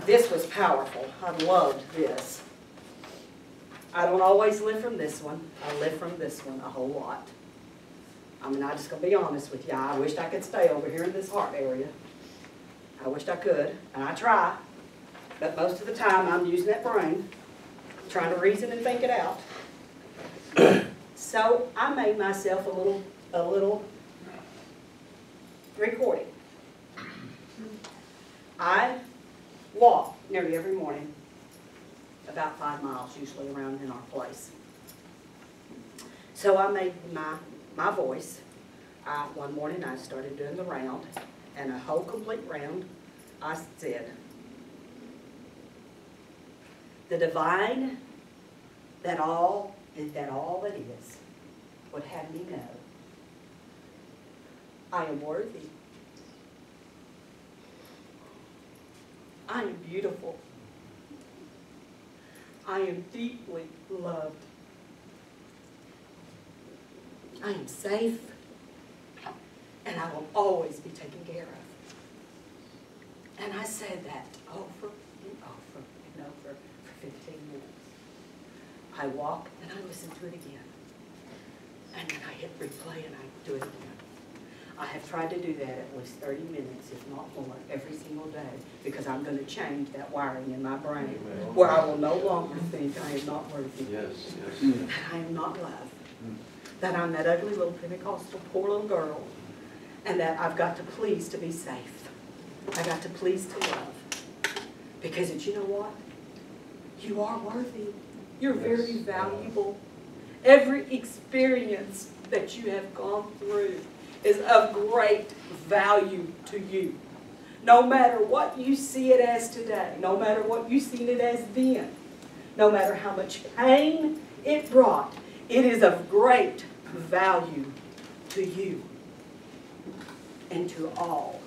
this was powerful. I loved this. I don't always live from this one. I live from this one a whole lot. I mean, I'm just going to be honest with you. I wished I could stay over here in this heart area. I wished I could, and I try. But most of the time, I'm using that brain, trying to reason and think it out. So I made myself a little recording. I walk nearly every morning, about 5 miles usually around in our place. So I made my voice. One morning I started doing the round, and a whole complete round I said, the divine that all that is would have me know I am worthy. I am beautiful. I am deeply loved. I am safe, and I will always be taken care of. And I said that over and over and over for 15 minutes. I walk and I listen to it again. And then I hit replay and I do it again. I have tried to do that at least 30 minutes, if not more, every single day, because I'm going to change that wiring in my brain, where I will no longer think I am not worthy, that I am not loved, that I'm that ugly little Pentecostal poor little girl, and that I've got to please to be safe. I got to please to love. Because you know what? You are worthy. You're very valuable. Every experience that you have gone through is of great value to you. No matter what you see it as today, no matter what you've seen it as then, no matter how much pain it brought, it is of great value to you and to all.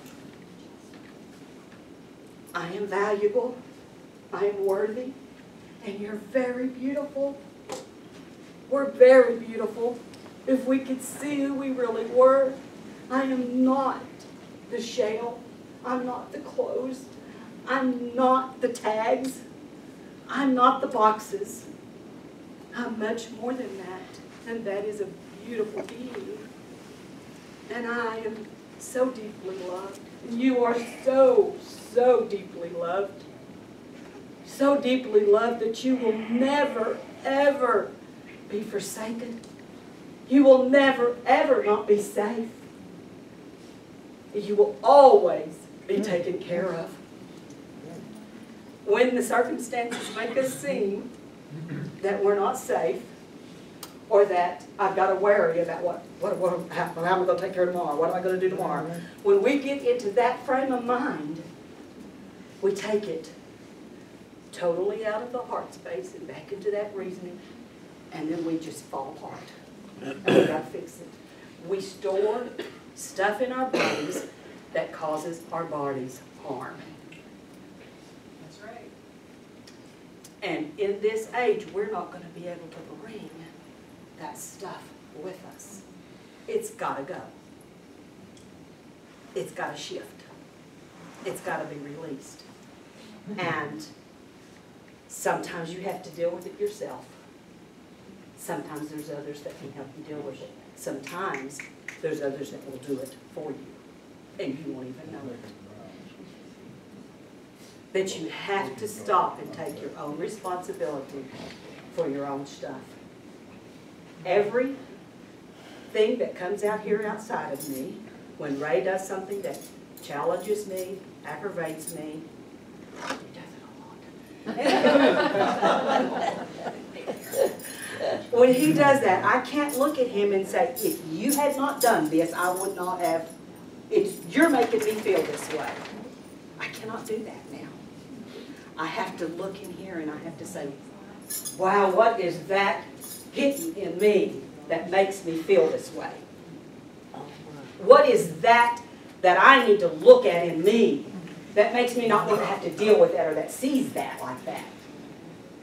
I am valuable, I am worthy, and you're very beautiful. We're very beautiful. If we could see who we really were, I am not the shell. I'm not the clothes. I'm not the tags. I'm not the boxes. I'm much more than that. And that is a beautiful being. And I am so deeply loved. You are so, so deeply loved. So deeply loved that you will never, ever be forsaken. You will never, ever not be safe. You will always be taken care of. When the circumstances make us seem that we're not safe, or that I've got to worry about how am I going to take care of tomorrow? What am I going to do tomorrow? When we get into that frame of mind, we take it totally out of the heart space and back into that reasoning, and then we just fall apart. And we've got to fix it. We store stuff in our bodies that causes our bodies harm. That's right. And in this age, we're not going to be able to bring that stuff with us. It's got to go. It's got to shift. It's got to be released. And sometimes you have to deal with it yourself. Sometimes there's others that can help you deal with it. Sometimes there's others that will do it for you, and you won't even know it. that you have to stop and take your own responsibility for your own stuff. Everything that comes out here outside of me, when Ray does something that challenges me, aggravates me, he does it a lot. When he does that, I can't look at him and say, if you had not done this, I would not have, you're making me feel this way. I cannot do that now. I have to look in here and I have to say, wow, what is that hidden in me that makes me feel this way? What is that I need to look at in me that makes me not want to have to deal with that, or that sees that like that?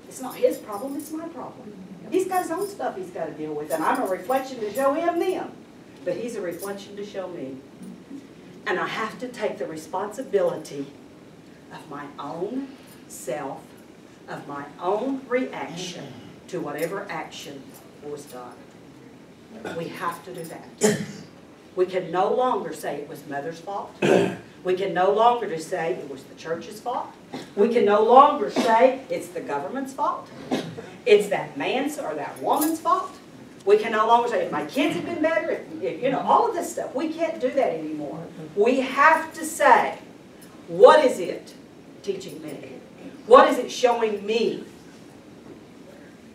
It's not his problem, it's my problem. He's got his own stuff he's got to deal with, and I'm a reflection to show him them. But he's a reflection to show me. And I have to take the responsibility of my own self, of my own reaction to whatever action was done. We have to do that. We can no longer say it was Mother's fault. We can no longer just say it was the church's fault. We can no longer say it's the government's fault. It's that man's or that woman's fault. We can no longer say if my kids had been better, if you know, all of this stuff. We can't do that anymore. We have to say, what is it teaching me? What is it showing me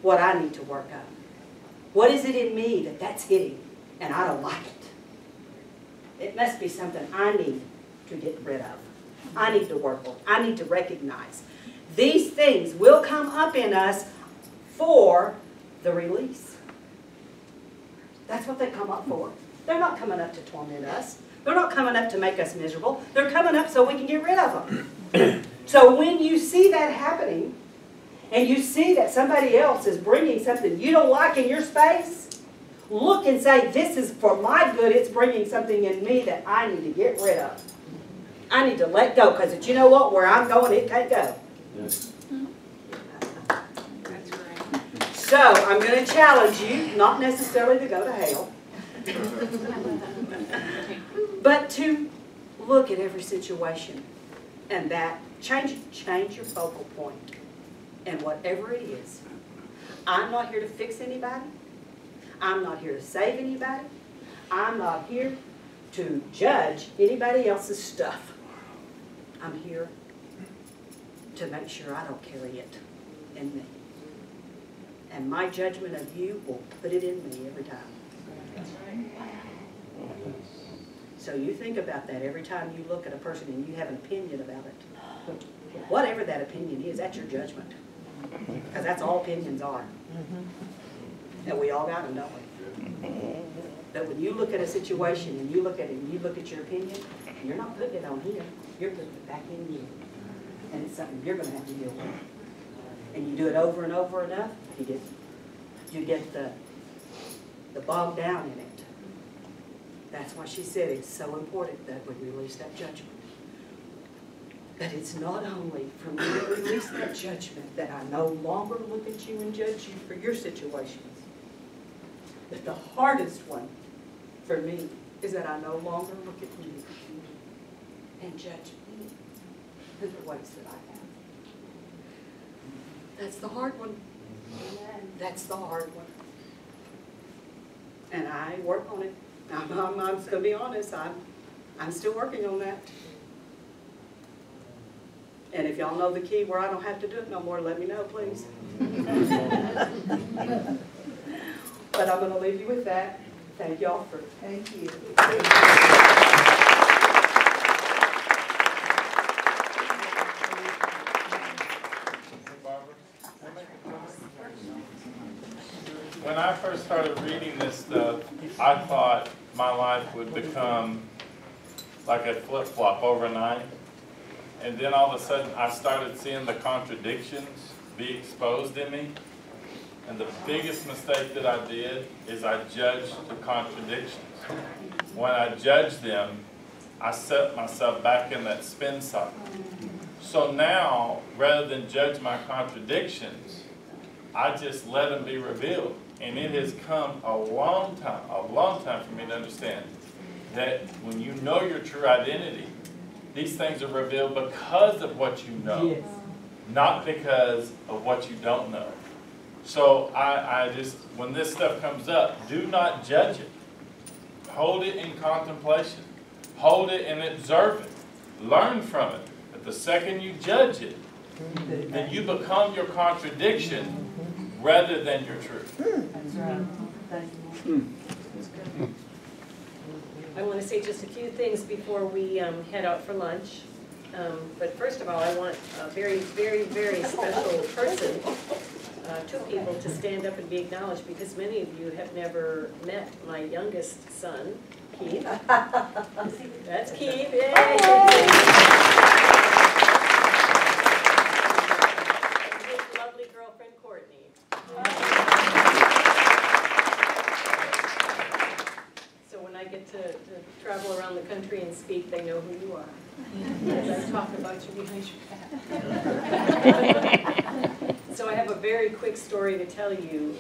what I need to work on? What is it in me that's hitting and I don't like it? It must be something I need to get rid of. I need to work on. I need to recognize. These things will come up in us for the release. That's what they come up for. They're not coming up to torment us. They're not coming up to make us miserable. They're coming up so we can get rid of them. So when you see that happening, and you see that somebody else is bringing something you don't like in your space, look and say, this is for my good. It's bringing something in me that I need to get rid of. I need to let go, because you know what? Where I'm going, it can't go. Yes. So I'm going to challenge you, not necessarily to go to hell, but to look at every situation and that change your focal point. And whatever it is, I'm not here to fix anybody. I'm not here to save anybody. I'm not here to judge anybody else's stuff. I'm here to make sure I don't carry it in me. And my judgment of you will put it in me every time. So you think about that every time you look at a person and you have an opinion about it. Whatever that opinion is, that's your judgment. Because that's all opinions are. And we all got them, don't we? But when you look at a situation and you look at it and you look at your opinion, you're not putting it on him. You're putting it back in you. And it's something you're going to have to deal with. And you do it over and over enough, you get the bogged down in it. That's why she said it's so important that we release that judgment. But it's not only for me to release that judgment that I no longer look at you and judge you for your situations. But the hardest one for me is that I no longer look at you and judge me for the ways that I have. That's the hard one. That's the hard one. And I work on it. I'm just going to be honest. I'm still working on that. And if y'all know the key where I don't have to do it no more, let me know, please. But I'm going to leave you with that. Thank y'all for... Thank you. When I first started reading this stuff, I thought my life would become like a flip-flop overnight. And then all of a sudden, I started seeing the contradictions be exposed in me. And the biggest mistake that I did is I judged the contradictions. When I judged them, I set myself back in that spin cycle. So now, rather than judge my contradictions, I just let them be revealed. And it has come a long time for me to understand that when you know your true identity, These things are revealed because of what you know, Yes. not because of what you don't know. So I just, when this stuff comes up, do not judge it. Hold it in contemplation. Hold it and observe it. Learn from it. But the second you judge it, then you become your contradiction rather than your truth. That's right. Thank you. I want to say just a few things before we head out for lunch. But first of all, I want a very, very, very special person, two people, to stand up and be acknowledged, because many of you have never met my youngest son, Keith. That's Keith. Yay! And his lovely girlfriend, Courtney. So when I get to travel around the country and speak, they know who you are. As I talk about you behind your back. So I have a very quick story to tell you,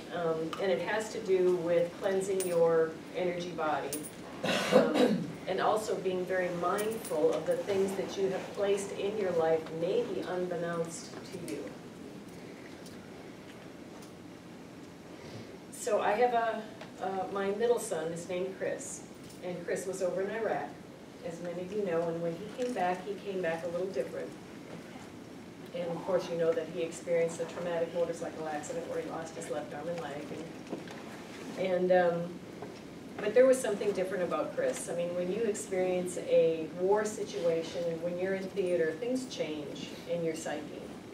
and it has to do with cleansing your energy body, and also being very mindful of the things that you have placed in your life, maybe unbeknownst to you. So I have my middle son is named Chris, and Chris was over in Iraq, as many of you know, and when he came back a little different. And of course you know that he experienced a traumatic motorcycle accident where he lost his left arm and leg. But there was something different about Chris. I mean, when you experience a war situation and when you're in theater, things change in your psyche.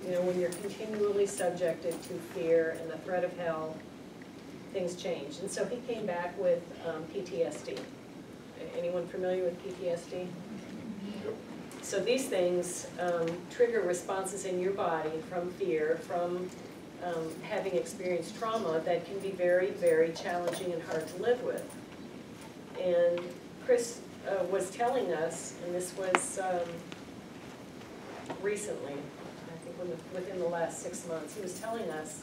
You know, when you're continually subjected to fear and the threat of hell, things change. And so he came back with PTSD. Anyone familiar with PTSD? Yep. So these things trigger responses in your body from fear, from having experienced trauma that can be very, very challenging and hard to live with. And Chris was telling us, and this was recently, I think within the last 6 months, he was telling us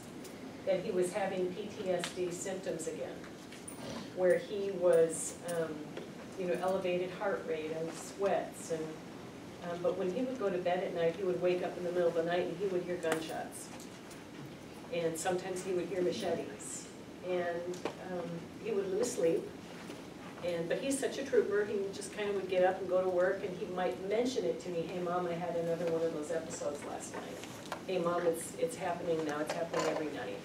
that he was having PTSD symptoms again, where he was, elevated heart rate and sweats, and but when he would go to bed at night, he would wake up in the middle of the night and he would hear gunshots, and sometimes he would hear machetes, and he would lose sleep. But he's such a trooper, he just kind of would get up and go to work, and he might mention it to me, "Hey Mom, I had another one of those episodes last night. Hey Mom, it's happening now, it's happening every night.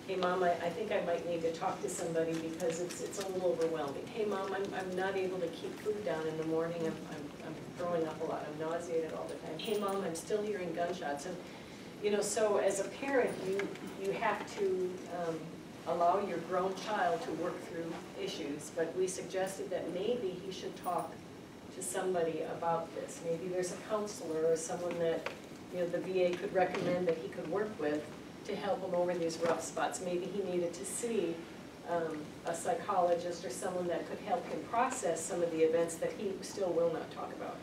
Hey Mom, I think I might need to talk to somebody because it's a little overwhelming. Hey Mom, I'm not able to keep food down in the morning, I'm throwing up a lot, I'm nauseated all the time. Hey Mom, I'm still hearing gunshots." And so as a parent, you have to allow your grown child to work through issues, but we suggested that maybe he should talk to somebody about this. Maybe there's a counselor or someone that the VA could recommend that he could work with to help him over these rough spots. Maybe he needed to see a psychologist or someone that could help him process some of the events that he still will not talk about.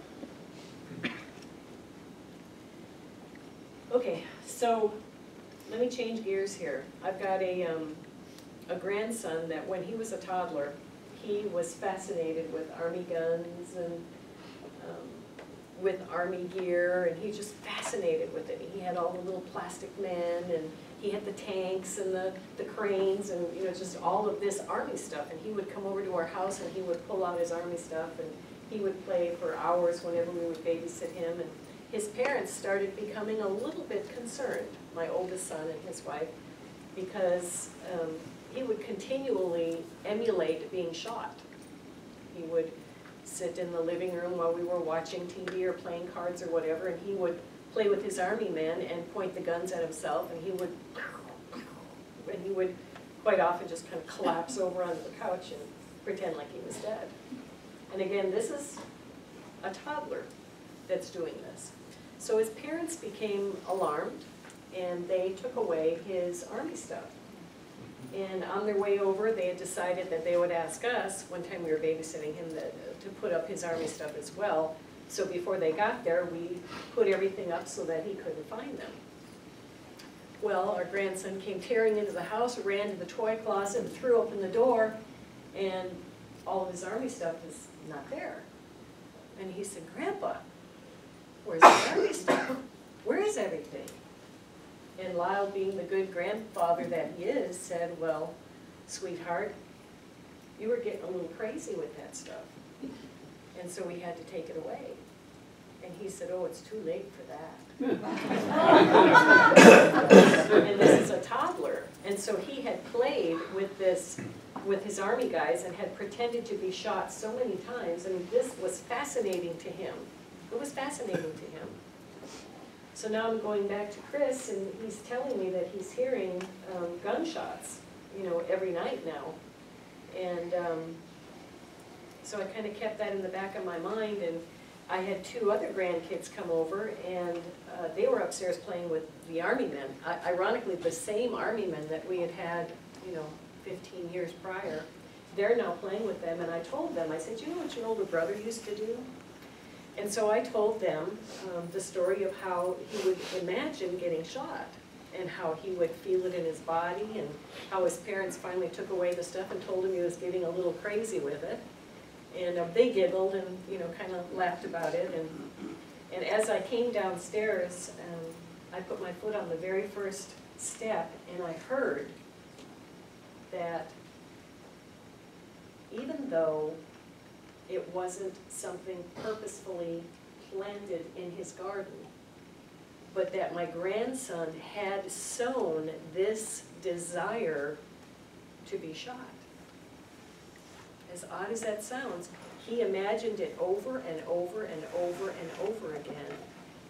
Okay, so let me change gears here. I've got a grandson that when he was a toddler, he was fascinated with Army guns and with Army gear, and he was just fascinated with it. He had all the little plastic men, and he had the tanks and the cranes, and just all of this Army stuff. And he would come over to our house and he would pull out his Army stuff, and he would play for hours whenever we would babysit him. And his parents started becoming a little bit concerned, my oldest son and his wife, because he would continually emulate being shot. He would sit in the living room while we were watching TV or playing cards or whatever, and he would play with his Army men and point the guns at himself, and he would quite often just kind of collapse over onto the couch and pretend like he was dead. And again, this is a toddler that's doing this. So his parents became alarmed, and they took away his Army stuff. And on their way over, they had decided that they would ask us, one time we were babysitting him, to put up his Army stuff as well. So before they got there, we put everything up so that he couldn't find them. Well, our grandson came tearing into the house, ran to the toy closet and threw open the door, and all of his Army stuff is not there. And he said, "Grandpa, where's the Army stuff? Where is everything? And Lyle, being the good grandfather that he is, said, well, sweetheart, you were getting a little crazy with that stuff. And so we had to take it away. And he said, oh, it's too late for that. And this is a toddler. And so he had played with this, with his Army guys, and had pretended to be shot so many times. And this was fascinating to him. It was fascinating to him. So now I'm going back to Chris, and he's telling me that he's hearing gunshots, every night now. And so I kind of kept that in the back of my mind, and I had 2 other grandkids come over, and they were upstairs playing with the Army men. Ironically, the same Army men that we had had, 15 years prior. They're now playing with them, and I told them, I said, you know what your older brother used to do? And so I told them the story of how he would imagine getting shot, and how he would feel it in his body, and how his parents finally took away the stuff and told him he was getting a little crazy with it. And they giggled and, kind of laughed about it. And as I came downstairs, I put my foot on the very first step, and I heard that even though it wasn't something purposefully planted in his garden, but that my grandson had sown this desire to be shot. As odd as that sounds, he imagined it over and over and over and over again.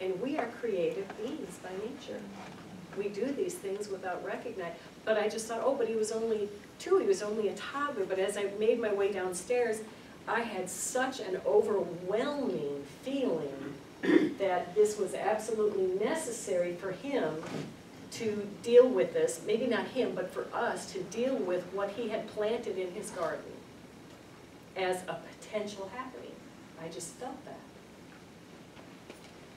And we are creative beings by nature. We do these things without recognizing. But I just thought, oh, but he was only 2, he was only a toddler. But as I made my way downstairs, I had such an overwhelming feeling that this was absolutely necessary for him to deal with this. Maybe not him, but for us to deal with what he had planted in his garden as a potential happening. I just felt that.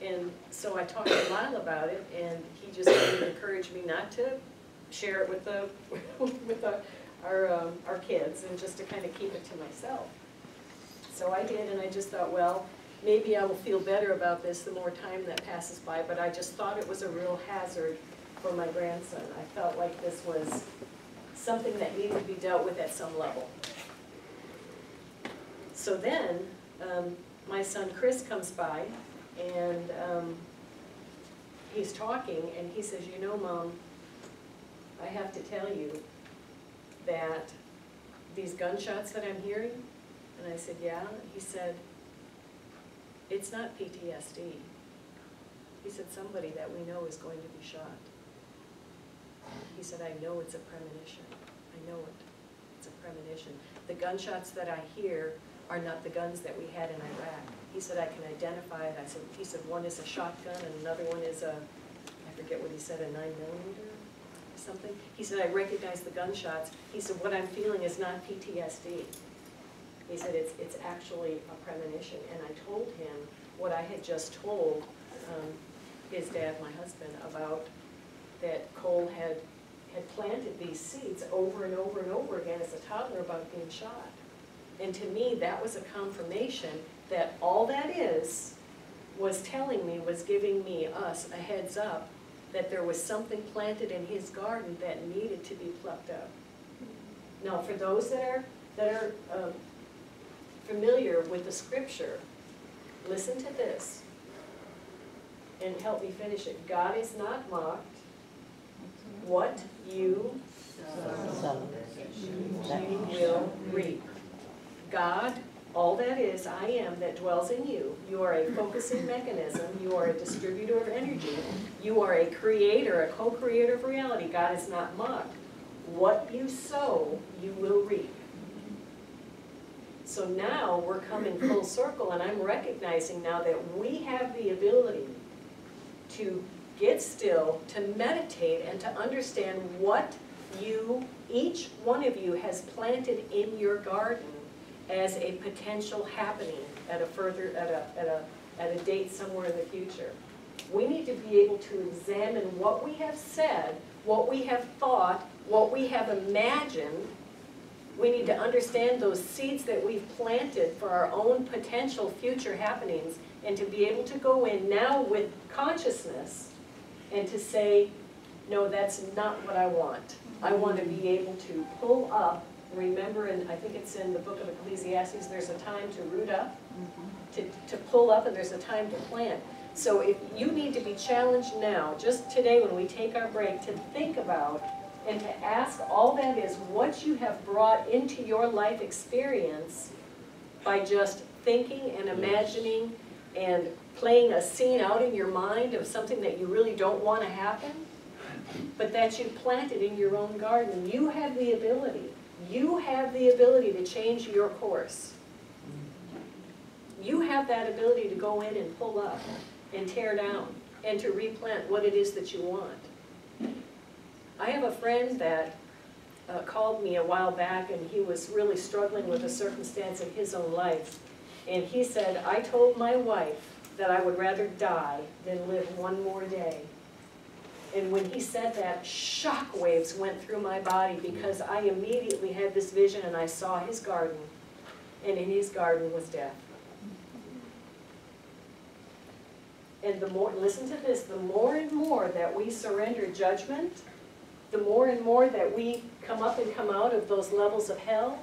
And so I talked to Lyle about it, and he just kind of encouraged me not to share it with our kids, and just to kind of keep it to myself. So I did, and I just thought, well, maybe I will feel better about this the more time that passes by, but I just thought it was a real hazard for my grandson. I felt like this was something that needed to be dealt with at some level. So then, my son Chris comes by, and he's talking, and he says, you know, Mom, I have to tell you that these gunshots that I'm hearing, and I said, yeah? He said, it's not PTSD. He said, somebody that we know is going to be shot. He said, I know it's a premonition. I know it. It's a premonition. The gunshots that I hear are not the guns that we had in Iraq. He said, I can identify it. He said, one is a shotgun and another one is a, I forget what he said, a 9mm or something. He said, I recognize the gunshots. He said, what I'm feeling is not PTSD. He said, it's actually a premonition. And I told him what I had just told his dad, my husband, about that Cole had planted these seeds over and over and over again as a toddler about being shot. And to me, that was a confirmation that all that was telling me, was giving me, us, a heads up that there was something planted in his garden that needed to be plucked up. Now, for those that are familiar with the scripture, listen to this and help me finish it. God is not mocked. What you sow, you will reap. God, all that is, I am, that dwells in you. You are a focusing mechanism. You are a distributor of energy. You are a creator, a co-creator of reality. God is not mocked. What you sow, you will reap. So now we're coming full circle, and I'm recognizing now that we have the ability to get still, to meditate, and to understand what you, each one of you, has planted in your garden as a potential happening at a date somewhere in the future. We need to be able to examine what we have said, what we have thought, what we have imagined, We need to understand those seeds that we've planted for our own potential future happenings, and to be able to go in now with consciousness and to say, no, that's not what I want. I want to be able to pull up, remember, and I think it's in the book of Ecclesiastes, there's a time to root up, to pull up, and there's a time to plant. So if you need to be challenged now, just today when we take our break, to think about and to ask all that is what you have brought into your life experience by just thinking and imagining and playing a scene out in your mind of something that you really don't want to happen, but that you planted in your own garden. You have the ability to change your course. You have that ability to go in and pull up and tear down and to replant what it is that you want. I have a friend that called me a while back, and he was really struggling with a circumstance in his own life. And he said, I told my wife that I would rather die than live one more day. And when he said that, shock waves went through my body, because I immediately had this vision and I saw his garden, and in his garden was death. And the more, listen to this, the more and more that we surrender judgment, the more and more that we come up and come out of those levels of hell,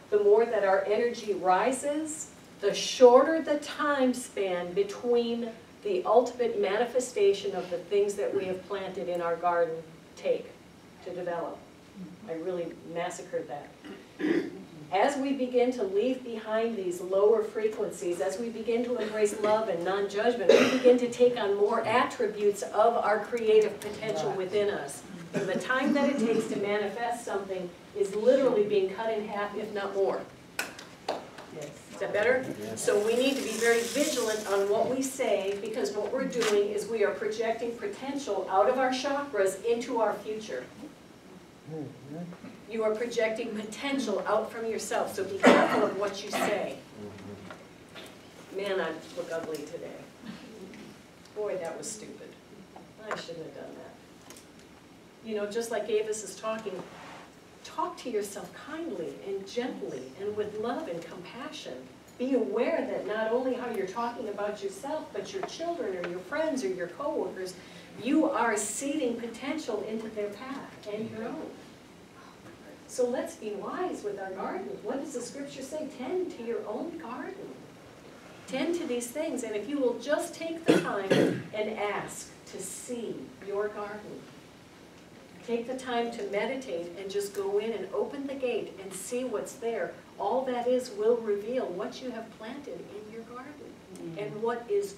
the more that our energy rises, the shorter the time span between the ultimate manifestation of the things that we have planted in our garden take to develop. I really massacred that. As we begin to leave behind these lower frequencies, as we begin to embrace love and non-judgment, we begin to take on more attributes of our creative potential within us. And the time that it takes to manifest something is literally being cut in half, if not more. Is that better? So we need to be very vigilant on what we say, because what we're doing is we are projecting potential out of our chakras into our future. You are projecting potential out from yourself, so be careful of what you say. Man, I look ugly today. Boy, that was stupid. I shouldn't have done that. You know, just like Avis is talking, talk to yourself kindly and gently and with love and compassion. Be aware that not only how you're talking about yourself, but your children or your friends or your coworkers, you are seeding potential into their path and your own. So let's be wise with our garden. What does the scripture say? Tend to your own garden. Tend to these things, and if you will just take the time and ask to see your garden, take the time to meditate and just go in and open the gate and see what's there. All that is will reveal what you have planted in your garden and what is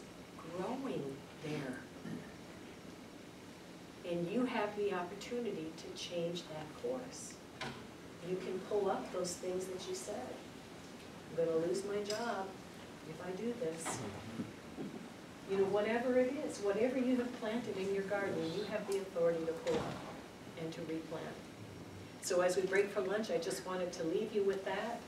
growing there. And you have the opportunity to change that course. You can pull up those things that you said. I'm going to lose my job if I do this. You know, whatever it is, whatever you have planted in your garden, you have the authority to pull up and to replant. So as we break for lunch, I just wanted to leave you with that.